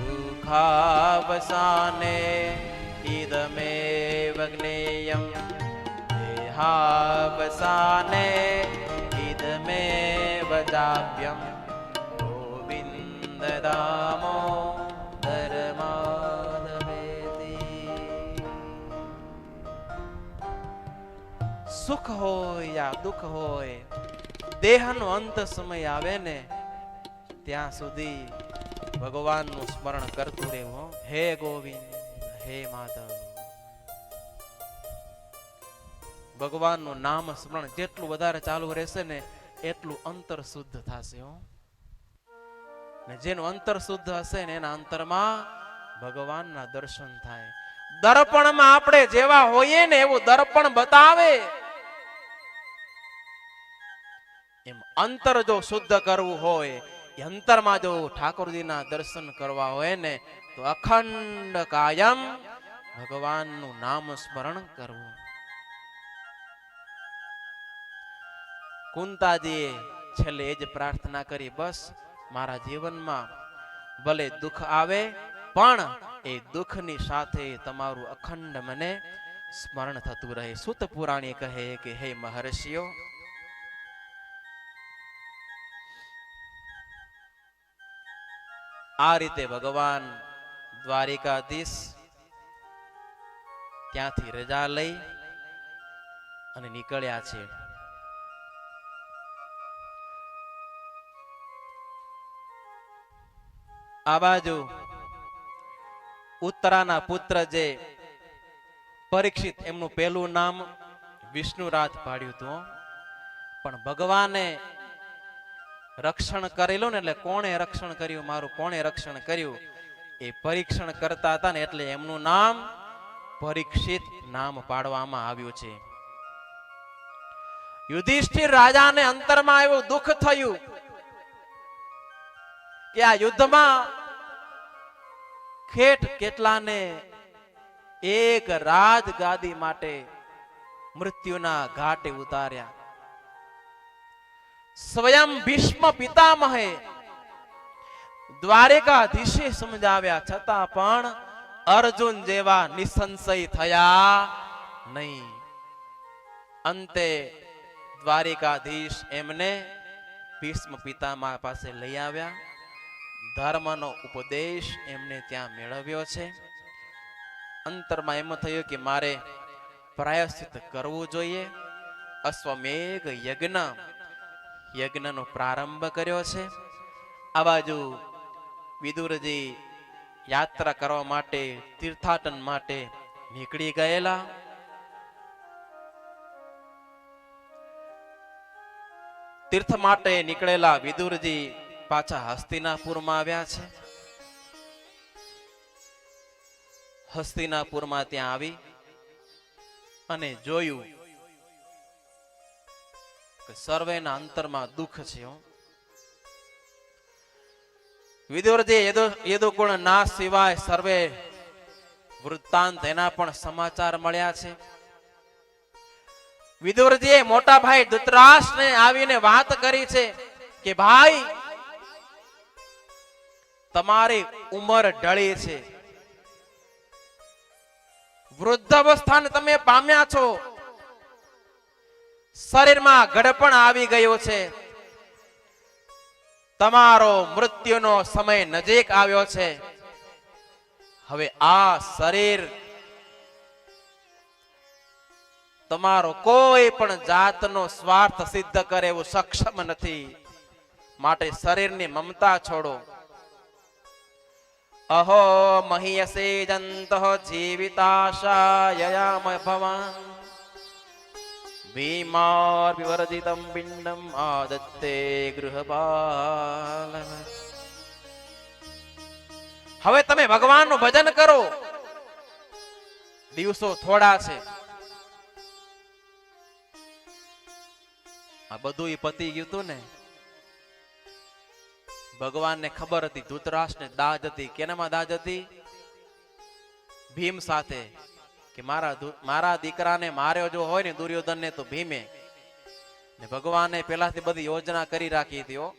દુઃખાવસાને ઇદમેવ જ્ઞેયં. દેહાવસાને ઇદમેવ ચાપ્યં. ગોવિંદ દામોદર માધવેતિ. સુખ હોય યા દુઃખ હોય, દેહનો અંત સમય આવે ને, ત્યાં સુધી ભગવાનનું સ્મરણ કરતું રહેવું. હે ગોવિંદ, હે માધવ. ભગવાનનું નામ સ્મરણ જેટલું વધારે ચાલુ રહેશે ને, એટલું અંતર શુદ્ધ થશે હો. ને જેનું અંતર શુદ્ધ હશે ને એના અંતરમાં ભગવાનના દર્શન થાય. દર્પણમાં આપણે જેવા હોઈએ ને એવું દર્પણ બતાવે. એમ અંતર જો શુદ્ધ કરવું હોય, એ અંતરમાં જો ઠાકોરજીના દર્શન કરવા હોય ને તો અખંડ કાયમ ભગવાનનું નામ સ્મરણ કરવું. કુંતાજીએ છેલ્લે એ જ પ્રાર્થના કરી, બસ મારા જીવનમાં ભલે દુઃખ આવે પણ એ દુઃખની સાથે તમારું અખંડ મને સ્મરણ થતું રહે. સૂત પુરાણી કહે કે હે મહર્ષિઓ, આ રીતે ભગવાન દ્વારિકાધીશ ત્યાંથી રજા લઈ અને નીકળ્યા છે. આ બાજુ ઉત્તરાના પુત્ર જે પરીક્ષિત, એમનું પહેલું નામ વિષ્ણુરાજ પાડ્યું હતું. પણ ભગવાને રક્ષણ કરેલું ને, એટલે કોણે રક્ષણ કર્યું, મારું કોણે રક્ષણ કર્યું, એ પરીક્ષણ કરતા હતા ને એટલે એમનું નામ પરીક્ષિત નામ પાડવામાં આવ્યું છે. યુધિષ્ઠિર રાજાને અંતરમાં એવું દુઃખ થયું કે આ યુદ્ધમાં ખેટ કેટલાને એક રાજગાદી માટે મૃત્યુના ઘાટે ઉતાર્યા. સ્વયં ભીષ્મ પિતામહે દ્વારિકાધીશે સમજાવ્યા છતાં પણ અર્જુન જેવા નિસંશય થયા નહીં. અંતે દ્વારિકાધીશ એમને ભીષ્મ પિતામહ પાસે લઈ આવ્યા. ધર્મનો ઉપદેશ એમને ત્યાં મેળવ્યો છે. અંતરમાં એમ થયું કે મારે પ્રાયશ્ચિત કરવું જોઈએ. અશ્વમેઘ યજ્ઞનો પ્રારંભ કર્યો છે. આ બાજુ વિદુરજી યાત્રા કરવા માટે, તીર્થાટન માટે નીકળી ગયેલા. તીર્થ માટે નીકળેલા વિદુરજી પાછા હસ્તિનાપુરમાં આવ્યા છે. હસ્તિનાપુરમાં ત્યાં આવી અને જોયું કે સર્વેના અંતરમાં દુઃખ છે. વિદુરજી યદુકુળ નાશ સિવાય સર્વે વૃત્તાંત એના પણ સમાચાર મળ્યા છે. વિદુરજીએ મોટા ભાઈ ધૃતરાષ્ટ્રને આવીને વાત કરી છે કે ભાઈ, તમારી ઉંમર ઢળી છે, વૃદ્ધ અવસ્થાને તમે પામ્યા છો, શરીરમાં ગડપણ આવી ગયો છે, તમારો મૃત્યુનો સમય નજીક આવ્યો છે. હવે આ શરીર તમારો કોઈ પણ જાતનો સ્વાર્થ સિદ્ધ કરે એવું સક્ષમ નથી. માટે શરીરની મમતા છોડો. અહો મહિયસે જંતઃ જીવિતાશાયયામ ભવાન ભીમાર વિવર્જિતમ પિંડમ આદત્તે ગૃહપાલ. હવે તમે ભગવાનનું ભજન કરો. દિવસો થોડા છે. આ બધું પતી ગયું હતું ને. ભગવાનને ખબર હતી ધૃતરાષ્ટ્રને દાજ હતી. કેનામાં દાજ હતી? ભીમ સાથે. કે મારા દીકરાને માર્યો જો હોય ને દુર્યોધનને તો ભીમે. ને ભગવાને પેલાથી બધી યોજના કરી રાખી હતી.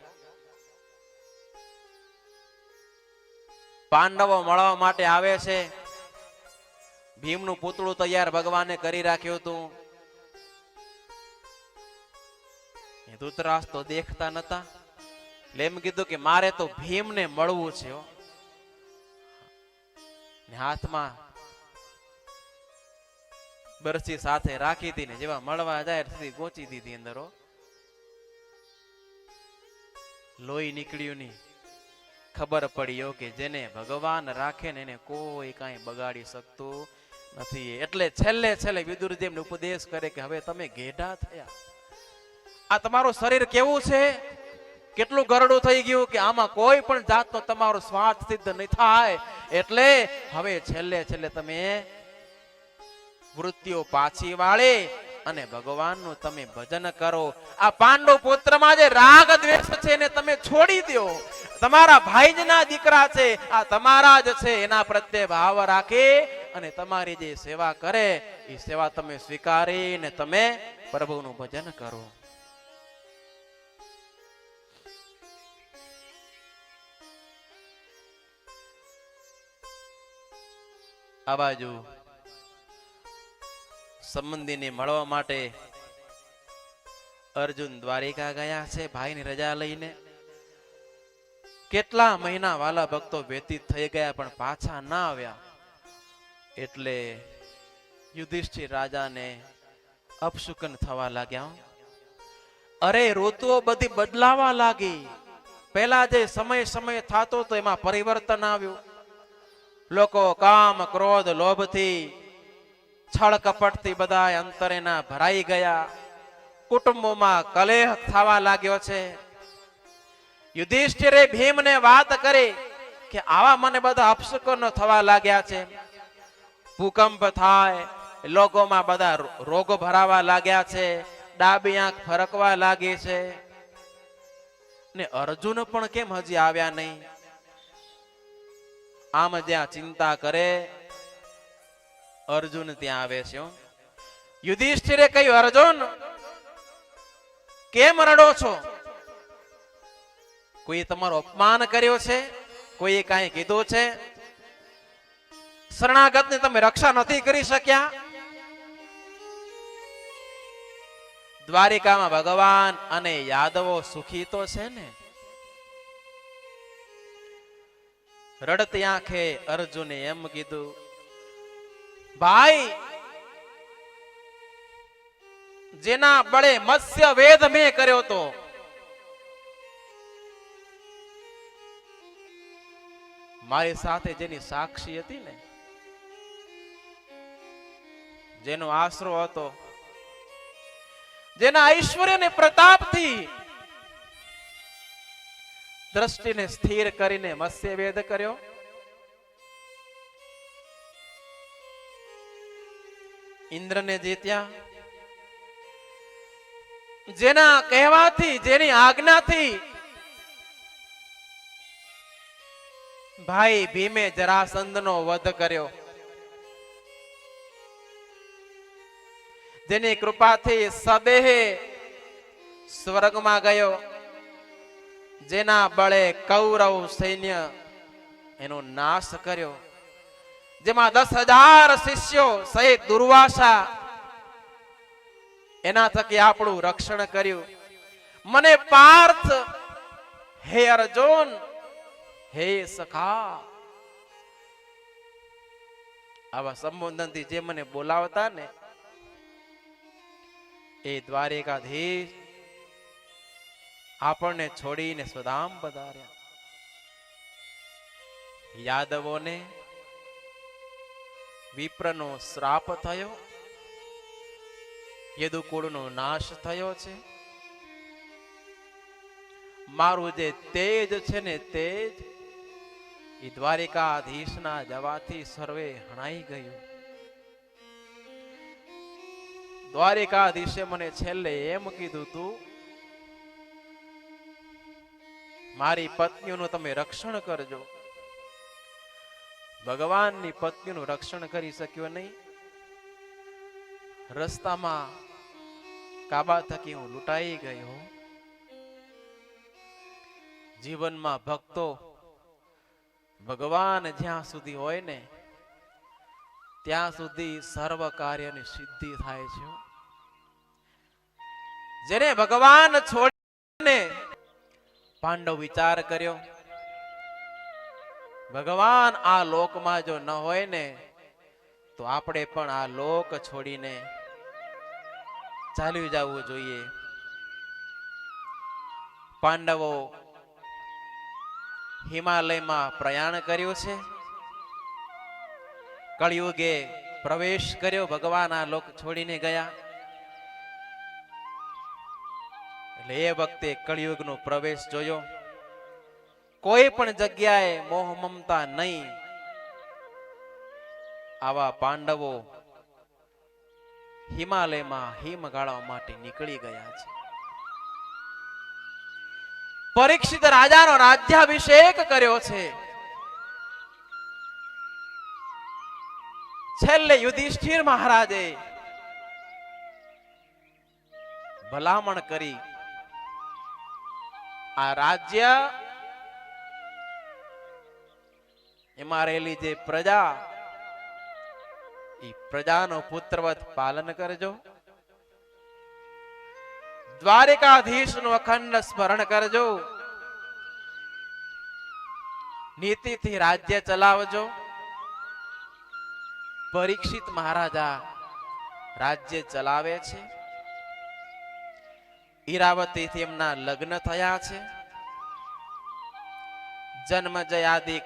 પાંડવો મળવા માટે આવે છે. ભીમનું પૂતળું તૈયાર ભગવાને કરી રાખ્યું હતું. ધૃતરાષ્ટ્ર તો દેખતા નતા. એટલે એમ કીધું કે મારે તો ભીમને મળવું છે. ને હાથમાં બરછી સાથે રાખી હતી ને જેવા મળવા જાય સુધી ગોચી દીધી અંદર. લોહી નીકળ્યું નહીં. ખબર પડી કે જેને ભગવાન રાખે ને એને કોઈ કાંઈ બગાડી શકતું નથી. એટલે છેલ્લે વિદુરજી એમને ઉપદેશ કરે કે હવે તમે ઘેડા થયા. આ તમારું શરીર કેવું છે, કેટલું ગરડું થઈ ગયું કે આમાં કોઈ પણ જાતનો તમારો સ્વાર્થ સિદ્ધ નહીં થાય. એટલે હવે છેલ્લે છેલ્લે તમે વૃત્તિઓ પાછી વાળી અને ભગવાનનું તમે ભજન કરો. આ પાંડવ પુત્રમાં જે રાગ દ્વેષ છે ને તમે છોડી દો. તમારા ભાઈના દીકરા છે, આ તમારા જ છે, એના પ્રત્યે ભાવ રાખી અને તમારી જે સેવા કરે એ સેવા તમે સ્વીકારીને તમે પ્રભુનું ભજન કરો. આ બાજુ સંબંધીને મળવા માટે અર્જુન દ્વારિકા ગયા છે ભાઈની રજા લઈને. કેટલા મહિના વાલા ભક્તો વ્યતીત થઈ ગયા પણ પાછા ના આવ્યા. એટલે યુધિષ્ઠિર રાજાને અપશુકન થવા લાગ્યા. અરે ઋતુઓ બધી બદલાવા લાગી. પહેલા જે સમય થતો તો એમાં પરિવર્તન આવ્યું. લોકો કામ ક્રોધ લોભથી છળ કપટથી બધા અંતરેના ભરાઈ ગયા. કુટુંબોમાં કલેહ થવા લાગ્યો છે. યુધિષ્ઠિરે ભીમને વાત કરી કે આવા મને બધા અપશુકનો થવા લાગ્યા છે. ભૂકંપ થાય, લોકોમાં બધા રોગો ભરાવા લાગ્યા છે, ડાબી આંખ ફરકવા લાગી છે. ને અર્જુન પણ કેમ હજી આવ્યા નહીં? આમ જ્યાં ચિંતા કરે અર્જુન ત્યાં આવે છે. યુધિષ્ઠિરે કહ્યું, અર્જુન કેમ રડો છો? કોઈ તમારો અપમાન કર્યો છે? કોઈએ કાંઈ કીધું છે? શરણાગતની તમે રક્ષા નથી કરી શક્યા? દ્વારિકામાં ભગવાન અને યાદવો સુખી તો છે ને? રડતી આંખે અર્જુને એમ કીધું, ભાઈ જેના બળે મત્સ્ય વેદ મેં કર્યો તો, મારી સાથે જેની સાક્ષી હતી ને, જેનો આશરો હતો, જેના ઐશ્વર્ય ને પ્રતાપથી દ્રષ્ટિને સ્થિર કરીને મત્સ્ય વેદ કર્યો, ઇન્દ્રને જીત્યા, જેના કહેવાથી જેની આજ્ઞાથી ભાઈ ભીમે જરાસંધનો વધ કર્યો, જેની કૃપાથી સદેહે સ્વર્ગમાં ગયો, જેના બળે કૌરવ સૈન્ય એનો નાશ કર્યો, જેમાં 10,000 શિષ્યો સહિત દુર્વાસા એના થકી આપણું રક્ષણ કર્યું. મને પાર્થ, હે અર્જુન, હે સખા, આવા સંબોધનથી જે મને બોલાવતા ને એ દ્વારિકાધીશ આપણને છોડીને સ્વધામ પધાર્યા. યાદવોને વિપ્રનો શ્રાપ થયો, યદુકુળનો નાશ થયો છે. મારું જે તેજ છે ને તેજ એ દ્વારિકાધીશના જવાથી સર્વે હણાઈ ગયું. દ્વારિકાધીશે મને છેલ્લે એમ કીધું, તું મારી પત્નીઓનું તમે રક્ષણ કરજો. ભગવાનની પત્નીનું રક્ષણ કરી શક્યો નહીં. રસ્તામાં કાબા થકી હું લૂંટાઈ ગયો. જીવનમાં ભક્તો ભગવાન જ્યાં સુધી હોય ને ત્યાં સુધી સર્વ કાર્યની સિદ્ધિ થાય છે. જેને ભગવાન છોડીને પાંડવ વિચાર કર્યો, ભગવાન આ લોકમાં જો ન હોય ને તો આપણે પણ આ લોક છોડીને ચાલ્યું જવું જોઈએ. પાંડવો હિમાલયમાં પ્રયાણ કર્યું છે, કળિયુગે પ્રવેશ કર્યો, ભગવાન આ લોક છોડીને ગયા. એટલે એ વખતે કળિયુગનો પ્રવેશ જોયો. કોઈ પણ જગ્યાએ મોહ મમતા નહીં. આવા પાંડવો હિમાલયમાં હિમ ગાળવા માટે નીકળી ગયા છે. પરીક્ષિત રાજાનો રાજ્યાભિષેક કર્યો છે. છેલ્લે યુધિષ્ઠિર મહારાજે ભલામણ કરી આ રાજ્ય એમાં રહેલી જે પ્રજા એ પ્રજાનો પુત્રવત પાલન કરજો. દ્વારિકાધીશનું અખંડ સ્મરણ કરજો. નીતિથી રાજ્ય ચલાવજો. પરીક્ષિત મહારાજા રાજ્ય ચલાવે છે. ઈરાવતીથી એમના લગ્ન થયા છે. જન્મજય આદિ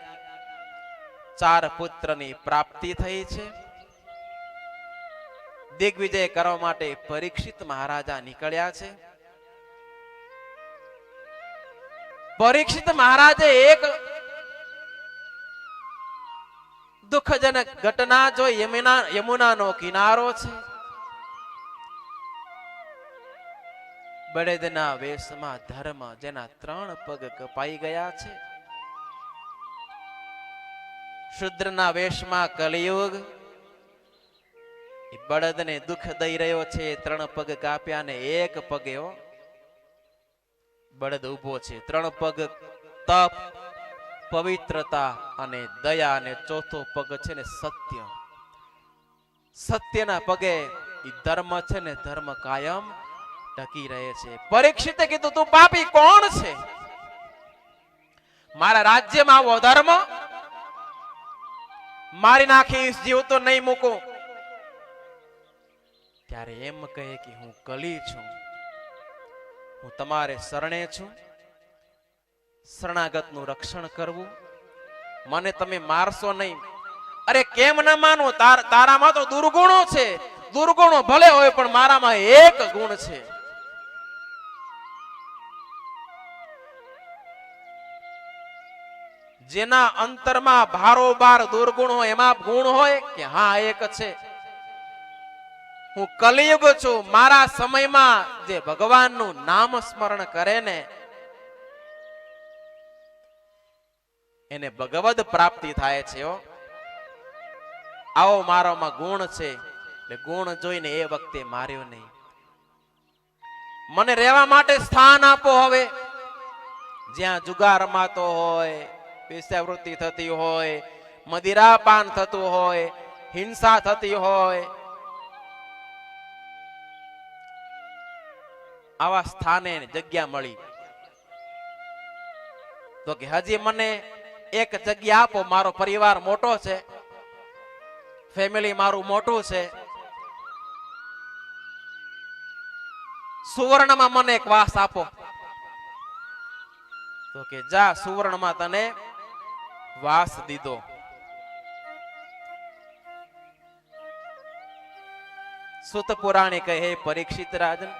4 પુત્રની પ્રાપ્તિ થઈ છે. દિગ્વિજય કરવા માટે પરીક્ષિત મહારાજા નીકળ્યા છે. પરીક્ષિત મહારાજે એક દુઃખજનક ઘટના જોઈ. યમુનાનો કિનારો છે. બળદના વેશમાં ધર્મ જેના 3 પગ કપાઈ ગયા છે. શુદ્રના વેશમાં કલિયુગ એ બળદને દુઃખ દઈ રહ્યો છે. 3 પગ કાપ્યા ને 1 પગે બળદ ઉભો છે. 3 પગ તપ, પવિત્રતા અને દયા, અને 4થો પગ છે ને સત્ય. સત્યના પગે એ ધર્મ છે ને ધર્મ કાયમ ટકી રહે છે. પરીક્ષિતે કીધું તું પાપી કોણ છે? મારા રાજ્યમાં આવો ધર્મ? મારી નાખીશ, જીવ તો નહીં મૂકું. ત્યારે એમ કહે કે હું કલી છું, હું તમારે શરણે છું. શરણાગતનું રક્ષણ કરવું, મને તમે મારશો નહીં. અરે કેમ ન માનું? તારામાં તો દુર્ગુણો છે. દુર્ગુણો ભલે હોય પણ મારામાં એક ગુણ છે. જેના અંતરમાં ભારોભાર દુર્ગુણ હોય એમાં ગુણ હોય કે હા એક છે. હું કલિયુગ છું. મારા સમયમાં જે ભગવાનનું નામ સ્મરણ કરે ને એને ભગવદ પ્રાપ્તિ થાય છે. આવો મારામાં ગુણ છે. એટલે ગુણ જોઈને એ વખતે માર્યો નહીં. મને રહેવા માટે સ્થાન આપો. હવે જ્યાં જુગાર રમાતો હોય, વેશ્યાવૃત્તિ થતી હોય, મદિરાપાન થતું હોય, હિંસા થતી હોય, આવા સ્થાને જગ્યા મળી તો કે હજી મને એક જગ્યા આપો. મારો પરિવાર મોટો છે, ફેમિલી મારું મોટું છે. સુવર્ણમાં મને એક વાસ આપો. તો કે જા, સુવર્ણમાં તને વાસ દીધો. સુત પુરાણી કહે, હે પરીક્ષિત રાજન,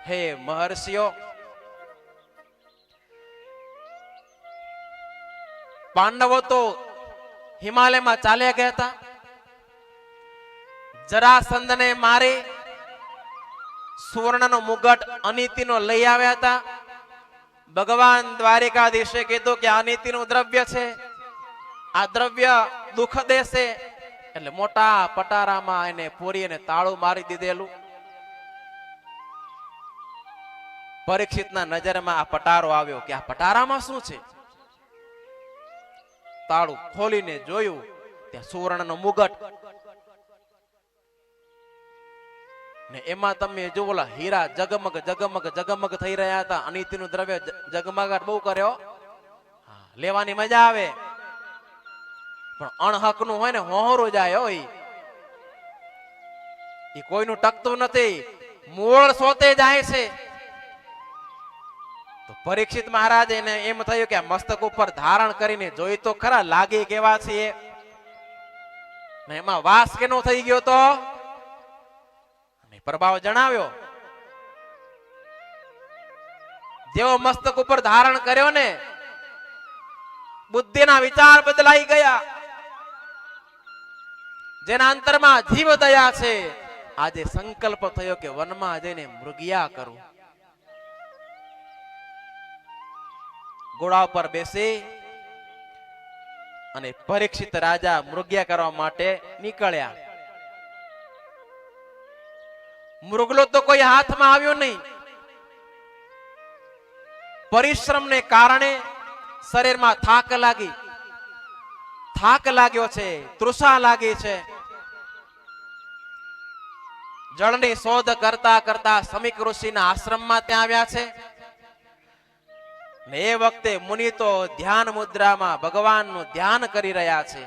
હે મહર્ષિઓ, પાંડવો તો હિમાલયમાં ચાલ્યા ગયા હતા. જરાસંધને મારી સુવર્ણનો મુગટ અનિતિનો લઈ આવ્યા હતા. ભગવાન દ્વારિકાધીશે કીધું કે અનિતિનું દ્રવ્ય છે, આ દ્રવ્ય દુઃખ દેશે. એટલે મોટા પટારામાં એને પૂરી અને તાળું મારી દીધેલું. પરીક્ષિતના નજરમાં આ પટારો આવ્યો કે આ પટારામાં શું છે? તાળું ખોલીને જોયું, ત્યાં સુવર્ણનો મુગટ ને એમાં તમે જો ઓલા હીરા જગમગ જગમગ જગમગ થઈ રહ્યા હતા. અનિતિનું દ્રવ્ય જગમગાટ બહુ કર્યો. લેવાની મજા આવે પણ અણહક નું હોય ને હોહરું જાય. હોય એ કોઈનું ટકતું નથી, મૂળ સોતે જાય છે. તો પરીક્ષિત મહારાજ એને એમ થયું કે આ મસ્તક ઉપર ધારણ કરીને જોઈ તો ખરા, લાગે કેવા છે ને એમાં વાસ કેનો થઈ ગયો તો પ્રભાવ જણાવ્યો. જેવો મસ્તક ઉપર ધારણ કર્યો ને, બુદ્ધિના વિચાર બદલાઈ ગયા. જેના અંતરમાં જીવ દયા છે, આજે સંકલ્પ થયો કે વનમાં જઈને મૃગયા કરું. ઘોડા ઉપર બેસી અને પરીક્ષિત રાજા મૃગયા કરવા માટે નીકળ્યા. મૃગલો તો કોઈ હાથમાં આવ્યો નહીં. પરિશ્રમને કારણે શરીરમાં થાક લાગ્યો છે, તૃષા લાગી છે. જળની શોધ કરતા કરતા સમીક ઋષિના આશ્રમમાં ત્યાં આવ્યા છે. એ વખતે મુનિ તો ધ્યાન મુદ્રામાં ભગવાનનું ધ્યાન કરી રહ્યા છે.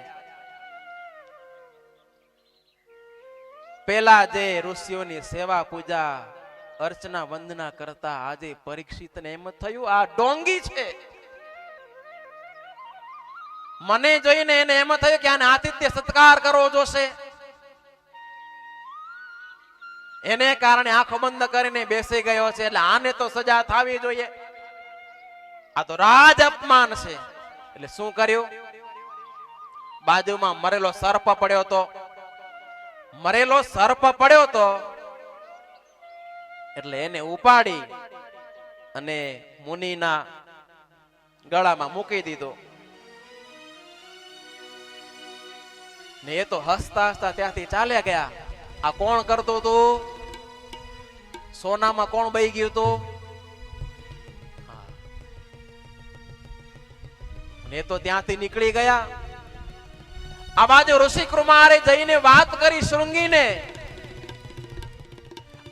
પેલા જે ઋષિઓની સેવા પૂજા અર્ચના વંદના કરતા આજે પરીક્ષિતને એમ થયું આ ડોંગી છે. મને જોઈને એને એમ થયું કે આને આતિથ્ય સત્કાર કરવો જોશે. એને કારણે આંખો બંધ કરીને બેસી ગયો છે, એટલે આને તો સજા થવી જોઈએ. આ તો રાજ અપમાન છે. એટલે શું કર્યું? બાજુમાં મરેલો સર્પ પડ્યો તો એટલે એને ઉપાડી અને મુનિના ગળામાં મૂકી દીધો. ને એ તો હસતા હસતા ત્યાંથી ચાલ્યા ગયા. આ કોણ કરતું હતું? સોનામાં કોણ બહી ગયું હતું? ને તો ત્યાંથી નીકળી ગયા. આ બાજુ ઋષિ કુમારે જઈને વાત કરી શૃંગીને,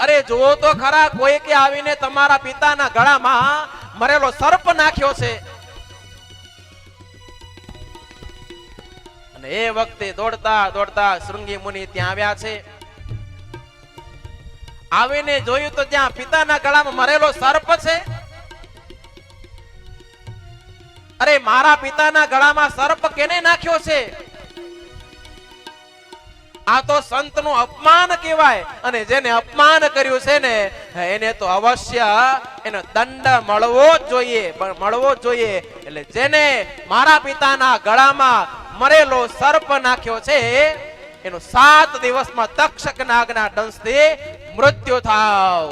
અરે જુઓ તો ખરા, કોઈ કે આવીને તમારા પિતાના ગળામાં મરેલો સર્પ નાખ્યો છે. અને એ વખતે દોડતા દોડતા શૃંગી મુનિ ત્યાં આવ્યા છે. આવીને જોયું તો ત્યાં પિતાના ગળામાં મરેલો સર્પ છે. અરે મારા પિતાના ગળામાં સર્પ કેને નાખ્યો છે? આ તો સંતનું અપમાન કહેવાય. અને જેને અપમાન કર્યું છે ને, એને તો અવશ્ય એનો દંડ મળવો જ જોઈએ. એટલે જેને મારા પિતાના ગળામાં મરેલો સર્પ નાખ્યો છે, એનું 7 દિવસમાં તક્ષક નાગના દંશથી મૃત્યુ થાવ.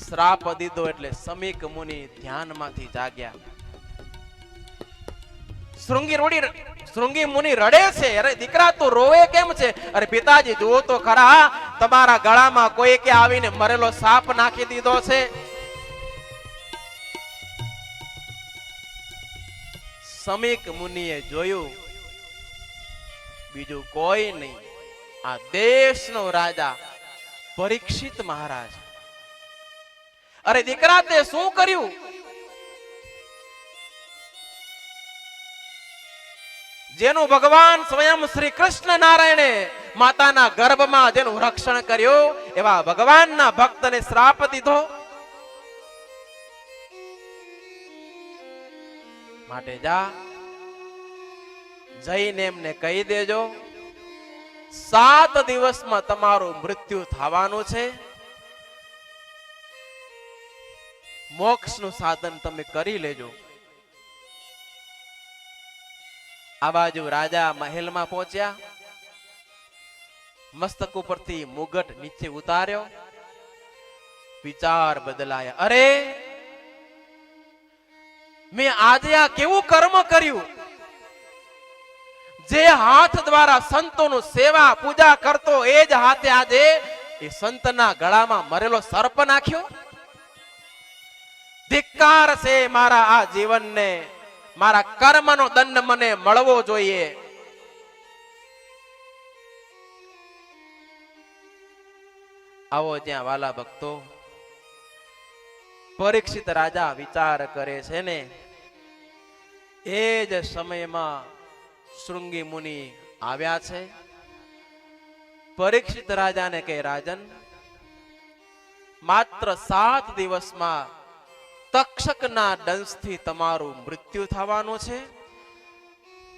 શ્રાપ દીધો એટલે સમીક મુનિ ધ્યાનમાંથી જાગ્યા. શૃંગી મુનિ રડે છે. અરે દીકરા તું રોવે કેમ છે? અરે પિતાજી જુઓ તો ખરા, તમારા ગળામાં કોઈ કે આવીને મરેલો સાપ નાખી દીધો છે. સમીક મુનિએ જોયું, બીજું કોઈ નહીં, આ દેશનો રાજા પરીક્ષિત મહારાજ. અરે દીકરા તે શું કર્યું? જેનું ભગવાન સ્વયં શ્રી કૃષ્ણ નારાયણે માતાના ગર્ભમાં જેનું રક્ષણ કર્યું, એવા ભગવાનના ભક્તને શ્રાપ દીધો. માટે જઈને એમને કહી દેજો 7 દિવસમાં તમારું મૃત્યુ થવાનું છે. મોક્ષનું સાધન તમે કરી લેજો. આ બાજુ રાજા મહેલમાં પહોંચ્યા. મસ્તક ઉપરથી મુગટ નીચે ઉતાર્યો. વિચાર બદલાયા. અરે મેં આજે આ કેવું કર્મ કર્યું? જે હાથ દ્વારા સંતોનું સેવા પૂજા કરતો, એ જ હાથે આજે એ સંતના ગળામાં મરેલો સર્પ નાખ્યો. ધિક્કાર છે મારા આ જીવનને. મારા કર્મનો દંડ મને મળવો જોઈએ. આવો જ્યાં વાલા ભક્તો, પરીક્ષિત રાજા વિચાર કરે છે ને, એ જ સમયમાં શૃંગી મુનિ આવ્યા છે. પરીક્ષિત રાજાને કહે, રાજન, માત્ર 7 દિવસમાં તક્ષકના દંશથી તમારું મૃત્યુ થવાનું છે.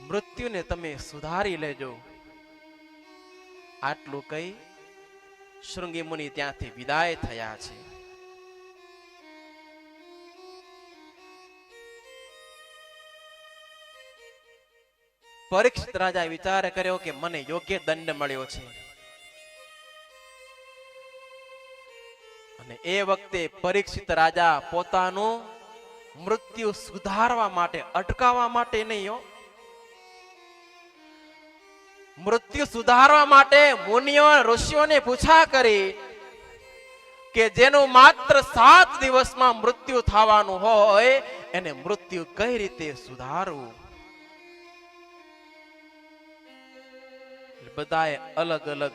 મૃત્યુને તમે સુધારી લેજો. આટલું કહી શૃંગી મુનિ ત્યાંથી વિદાય થયા છે. પરીક્ષિત રાજાએ વિચાર કર્યો કે મને યોગ્ય દંડ મળ્યો છે, અને એ વખતે પરીક્ષિત રાજા પોતાનું મૃત્યુ સુધારવા માટે, અટકાવવા માટે નહીં હો, મૃત્યુ સુધારવા માટે મુનિઓ ઋષિઓને પૂછા કરી કે જેનું માત્ર 7 દિવસમાં મૃત્યુ થવાનું હોય એને મૃત્યુ કઈ રીતે સુધારવું. બધાએ અલગ અલગ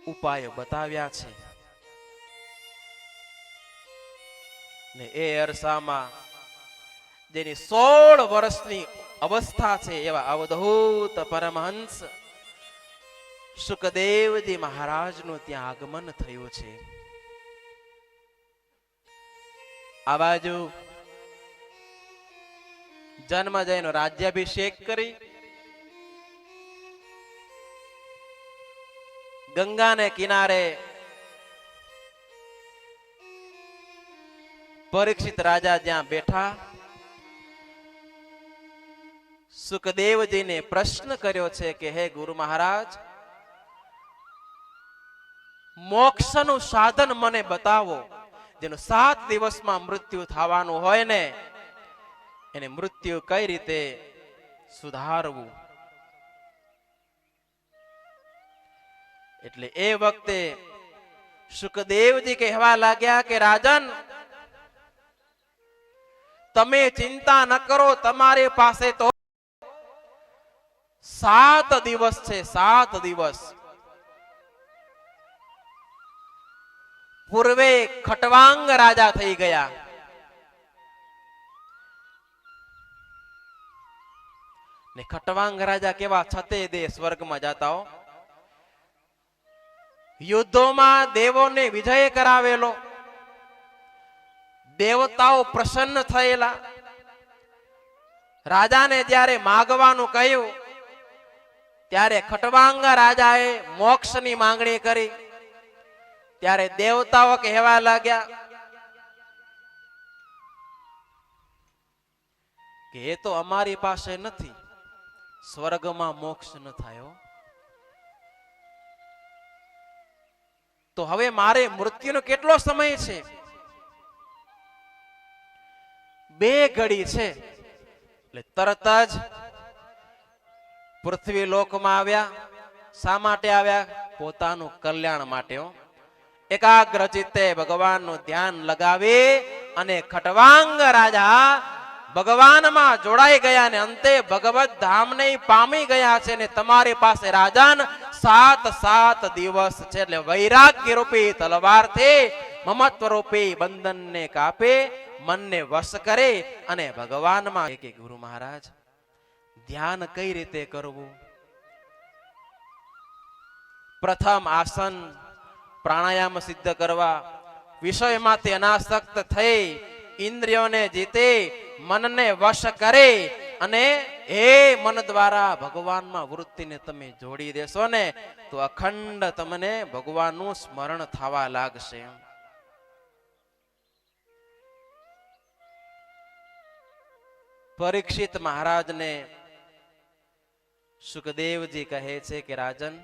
ઉપાયો બતાવ્યા છે, ને એ અરસામાં જેની 16 વર્ષની અવસ્થા છે એવા અવધૂત પરમહંસ સુખદેવજી મહારાજનું ત્યાં આગમન થયું છે. આ બાજુ જન્મજયનો રાજ્યાભિષેક કરી ગંગાને કિનારે પરીક્ષિત રાજા જ્યાં બેઠા, સુખદેવજીને પ્રશ્ન કર્યો છે કે હે ગુરુ મહારાજ, મોક્ષનું સાધન મને બતાવો, જેનું 7 દિવસમાં મૃત્યુ થવાનું હોય ને એને મૃત્યુ કઈ રીતે સુધારવું. એટલે એ વખતે સુખદેવજી કહેવા લાગ્યા કે રાજન, તમે ચિંતા ન કરો, તમારી પાસે તો 7 દિવસ છે. 7 દિવસ પૂર્વે ખટવાંગ રાજા થઈ ગયા, ને ખટવાંગ રાજા કેવા છતે દે સ્વર્ગમાં જાતા હો. યુદ્ધોમાં દેવોને વિજય કરાવેલો, દેવતાઓ પ્રસન્ન થયેલા. રાજાને જ્યારે માગવાનું કહ્યું ત્યારે ખટવાંગ રાજાએ મોક્ષની માંગણી કરી, ત્યારે દેવતાઓ કહેવા લાગ્યા કે એ તો અમારી પાસે નથી, સ્વર્ગમાં મોક્ષ ન થયો, તો હવે મારે મૃત્યુનો કેટલો સમય છે? 2 ઘડી છે. એટલે તરત જ પૃથ્વી લોકમાં આવ્યા. શા માટે આવ્યા? પોતાનું કલ્યાણ માટે. એકાગ્ર ચિત્તે ભગવાનનું ધ્યાન લગાવી અને ખટવાંગ રાજા ભગવાનમાં જોડાઈ ગયા અને અંતે ભગવત ધામને પામી ગયા છે. ને તમારી પાસે રાજન 7 દિવસ છે. એટલે વૈરાગ્ય રૂપી તલવારથી મમત્વ રૂપી બંધનને કાપે, મનને વશ કરે અને ભગવાનમાં કે ગુરુ મહારાજ ધ્યાન કઈ રીતે કરવું? પ્રથમ આસન પ્રાણાયામ સિદ્ધ કરવા, વિષયમાંથી અનાસક્ત થઈ ઇન્દ્રિયોને જીતે, મનને વશ કરે અને એ મન દ્વારા ભગવાનમાં વૃત્તિને તમે જોડી દેશો ને તો અખંડ તમને ભગવાનનું સ્મરણ થવા લાગશે. પરીક્ષિત મહારાજને સુખદેવજી કહે છે કે રાજન,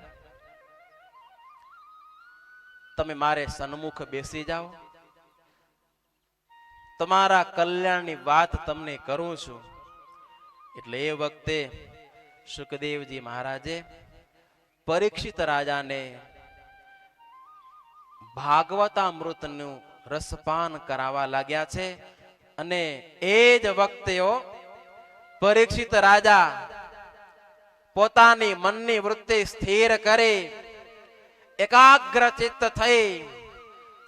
તમે મારે સન્મુખ બેસી જાઓ, તમારા કલ્યાણની વાત તમને કરું છું. એટલે એ વખતે સુખદેવજી મહારાજે પરીક્ષિત રાજાને ભાગવતામૃતનું રસપાન કરાવવા લાગ્યા છે. અને એ જ વખતે પરીક્ષિત રાજા પોતાની મનની વૃત્તિ સ્થિર કરે, એકાગ્ર ચિત્ત થઈ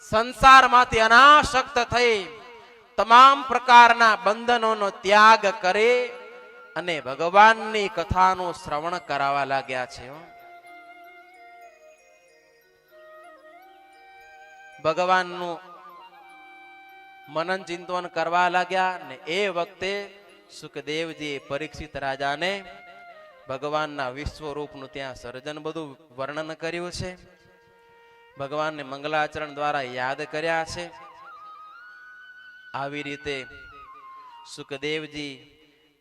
સંસારમાંથી અનાસક્ત થઈ તમામ પ્રકારના બંધનોનો ત્યાગ કરે અને ભગવાનની કથાનું શ્રવણ કરાવવા લાગ્યા છે. ભગવાનનું મનન ચિંતન કરવા લાગ્યા ને એ વખતે સુખદેવજી પરીક્ષિત રાજાને ભગવાનના વિશ્વરૂપનું ત્યાં સર્જન બધું વર્ણન કર્યું છે. ભગવાનને મંગલાચરણ દ્વારા યાદ કર્યા છે. આવી રીતે સુખદેવજી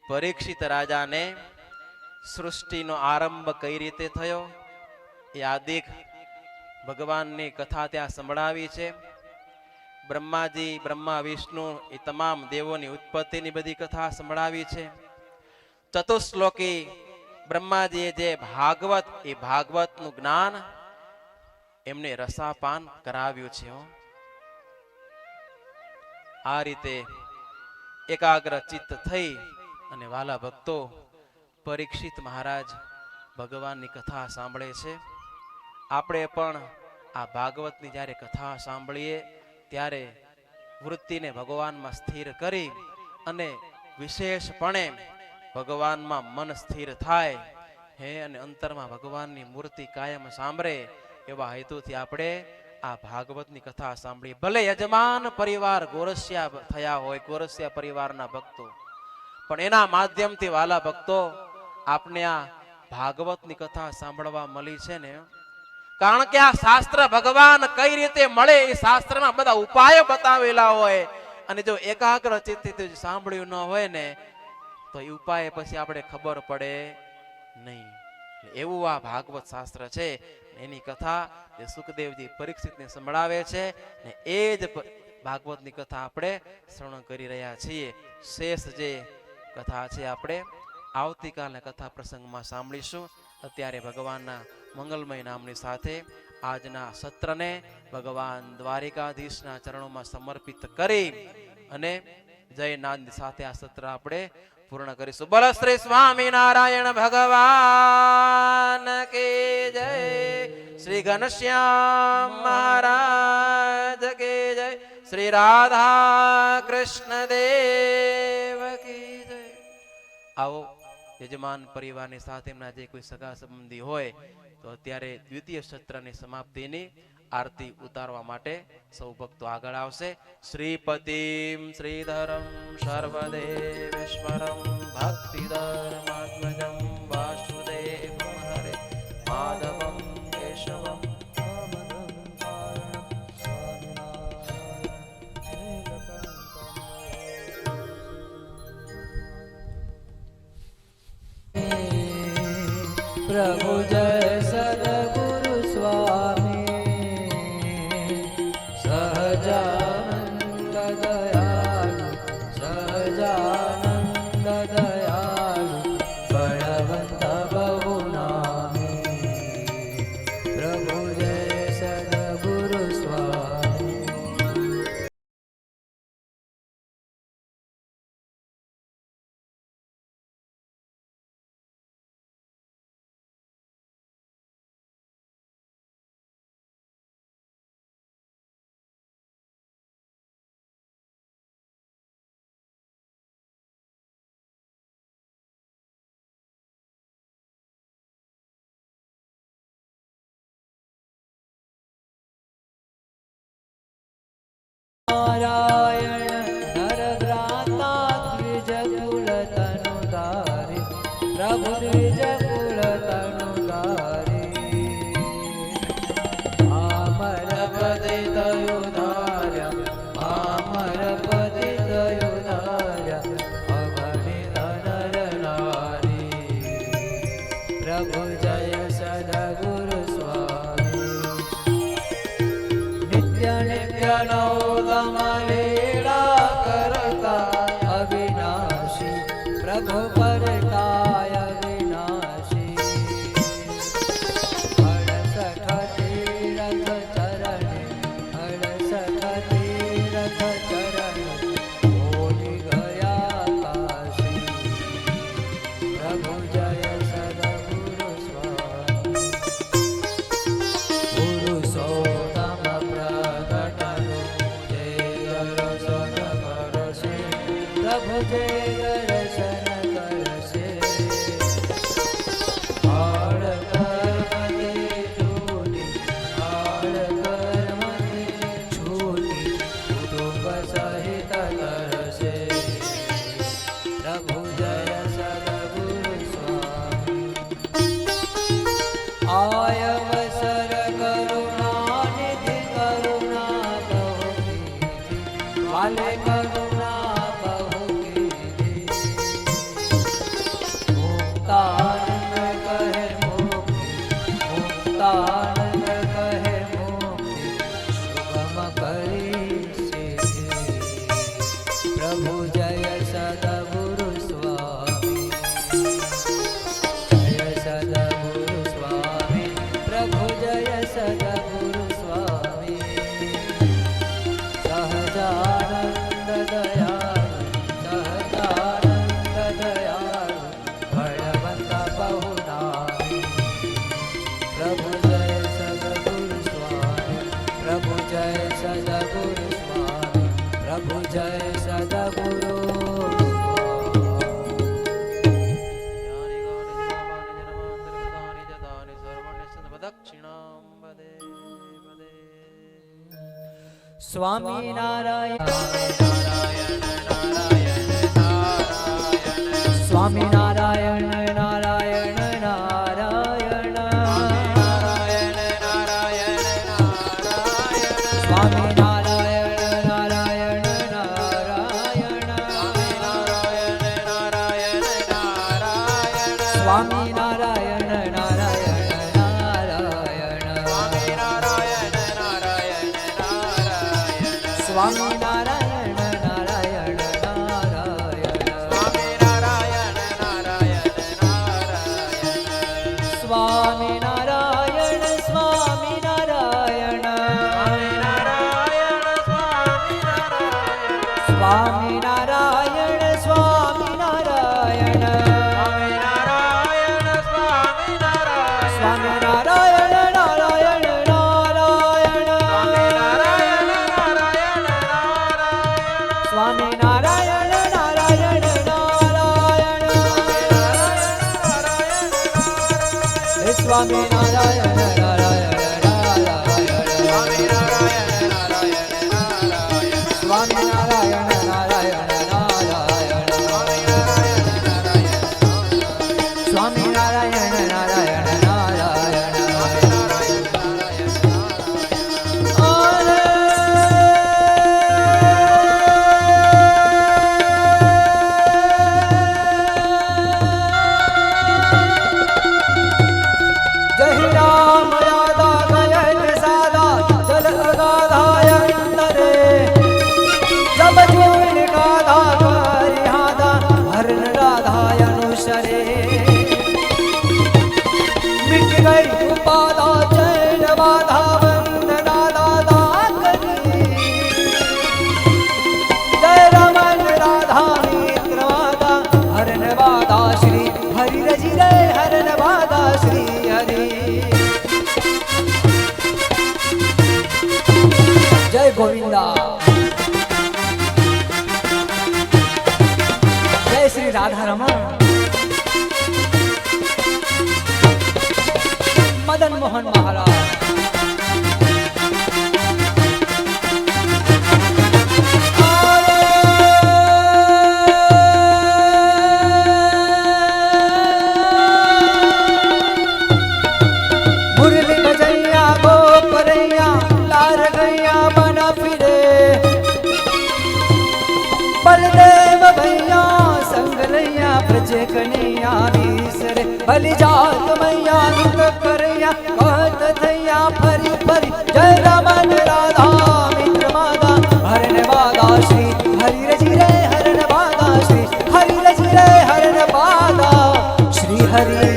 પરીક્ષિત રાજાને સૃષ્ટિનો આરંભ કઈ રીતે થયો એ આદિક ભગવાનની કથા ત્યાં સંભળાવી છે. બ્રહ્માજી, બ્રહ્મા, વિષ્ણુ એ તમામ દેવોની ઉત્પત્તિની બધી કથા સંભળાવી છે. ચતુશ્લોકી બ્રહ્માજીએ જે ભાગવત, એ ભાગવતનું જ્ઞાન એમને રસાપાન કરાવ્યું છે. આ રીતે એકાગ્ર ચિત્ત થઈ અને વાલા ભક્તો પરીક્ષિત મહારાજ ભગવાનની કથા સાંભળે છે. આપણે પણ આ ભાગવતની જ્યારે કથા સાંભળીએ ત્યારે વૃત્તિને ભગવાનમાં સ્થિર કરી અને વિશેષપણે ભગવાનમાં મન સ્થિર થાય હે અને અંતરમાં ભગવાનની મૂર્તિ કાયમ સાંભળે એવા હેતુથી આપણે આ ભાગવતની કથા સાંભળી. ભલે યજમાન પરિવાર ગોરસિયા થયા હોય, ગોરસિયા પરિવારના ભક્તો, પણ એના માધ્યમથી વાલા ભક્તો આપને આ ભાગવતની કથા સાંભળવા મળી છે ને. કારણ કે આ શાસ્ત્ર ભગવાન કઈ રીતે મળે એ શાસ્ત્રમાં બધા ઉપાયો બતાવેલા હોય, અને જો એકાગ્ર ચિત્તથી સાંભળ્યું ન હોય ને તો એ ઉપાય પછી આપણે ખબર પડે નહીં. એવું આ ભાગવત શાસ્ત્ર છે. એની કથા જે સુખદેવજી પરીક્ષિતને સંભળાવે છે ને એ જ ભાગવતની કથા આપણે શ્રવણ કરી રહ્યા છીએ. શેષ જે કથા છે આપણે આવતીકાલના કથા પ્રસંગમાં સાંભળીશું. અત્યારે ભગવાનના મંગલમય નામની સાથે આજના સત્રને ભગવાન દ્વારિકાધીશના ચરણોમાં સમર્પિત કરી અને જયનાદ સાથે આ સત્ર આપણે પૂર્ણ કરીશું. બોલો શ્રી સ્વામિનારાયણ ભગવાન કી જય, શ્રી ઘનશ્યામ મહારાજ કી જય, શ્રી રાધા કૃષ્ણ દેવ કી જય. આવો યજમાન પરિવારની સાથે એમના જે કોઈ સગા સંબંધી હોય તો અત્યારે દ્વિતીય સત્રની સમાપ્તિની આરતી ઉતારવા માટે સૌ ભક્તો આગળ આવશે. શ્રીપતિમ શ્રીધરમ સર્વદેવેશ્વરમ ભક્તિધર્માત્મજમ વાસુદેવમ હરે માધવમ કેશવમ પ્રભુ જય સદગુરુ સ્વામી સહજાનંદ દયાળુ, સહજાનંદ દયાળુ બળવંત બહુ નામી. પ્રભુ જય સદગુરુ સ્વામી. નારાયણ નરગ્રાતા દ્વિજ કુલ તનુ ધારી, પ્રભુ દ્વિજ કુલ તનુ ધારી. અમર પદે દયો ધાર્ય, અમર પદે દયો ધાર્ય, અગણિત નર નારી. પ્રભુ જય સદગુરુ સ્વામી. નિત્ય નિત્ય નવતમ લીલા કરતા અવિનાશી, પ્રભુ પરતાય અવિનાશી. 68 તીરથ ચરણે, 68 તીરથ ચરણે બોલી ગયા કાશી. પ્રભુ જય સદગુરુ સ્વામી. પુરુષોત્તમ પ્રગટનો જય દર્શન કરશે, પ્રભુ જય દર્શન કરશે. સ્વામિનારાયણ સ્વામિનારાયણ સ્વામિનારાયણ નારાયણ નારાયણ સ્વામિનારાયણ નારાયણ નારાયણ સ્વામિનારાયણ નારાયણ નારાયણ સ્વામિનારાયણ નારાયણ નારાયણ સ્વામિનારાયણ સ્વામિનારાયણ સ્વામિનારાયણ સ્વામિનારાયણ સ્વામિનારાયણ નારાયણ નારાયણ સ્વામિનારાયણ નારાયણ નારાયણ હે સ્વામિનારાયણ નારાયણ નારાયણ સ્વામિનારાયણ નારાયણ નારાયણ સ્વામિનારાયણ નારાયણ જય રામ યાદા ગયન સાદા જલ અગાધાય અંતરે જબ જીવન ગાધા કરી હાદા હરણ રાધાય અનુસરે મિટ ગઈ ઉપાદા ચૈન બાધા વંદના દાદા કરી જય રમન રાધા મિત્ર વાદા હરણ વાદા શ્રી હરિ રજી રે હરણ વાદા શ્રી હરિ જય ગોવિંદા જય શ્રી રાધા રમણ મદન મોહન મહારાજ મુરલી બજૈયા ગોપરૈયા લાર ગૈયા બના ફિરે બલદેવ ભૈયા સંગ લૈયા પ્રજે કનૈયા વિસરે બલિ જાત મૈયા નુત કરૈયા કહત થૈયા ફરી ફરી જય રમન રાધા મિત્ર માદા હરણ વાદા શ્રી હરિ રજી રે હરણ વાદા શ્રી હરિ રજી રે હરણ વાદા શ્રી હરિ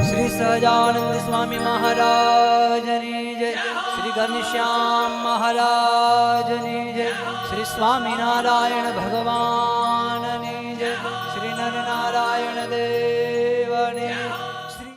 શ્રી સહજાનંદ સ્વામી મહારાજની જય શ્રી ઘનશ્યામ મહારાજની જય શ્રી સ્વામિનારાયણ ભગવાનની જય શ્રી નરનારાયણ દેવ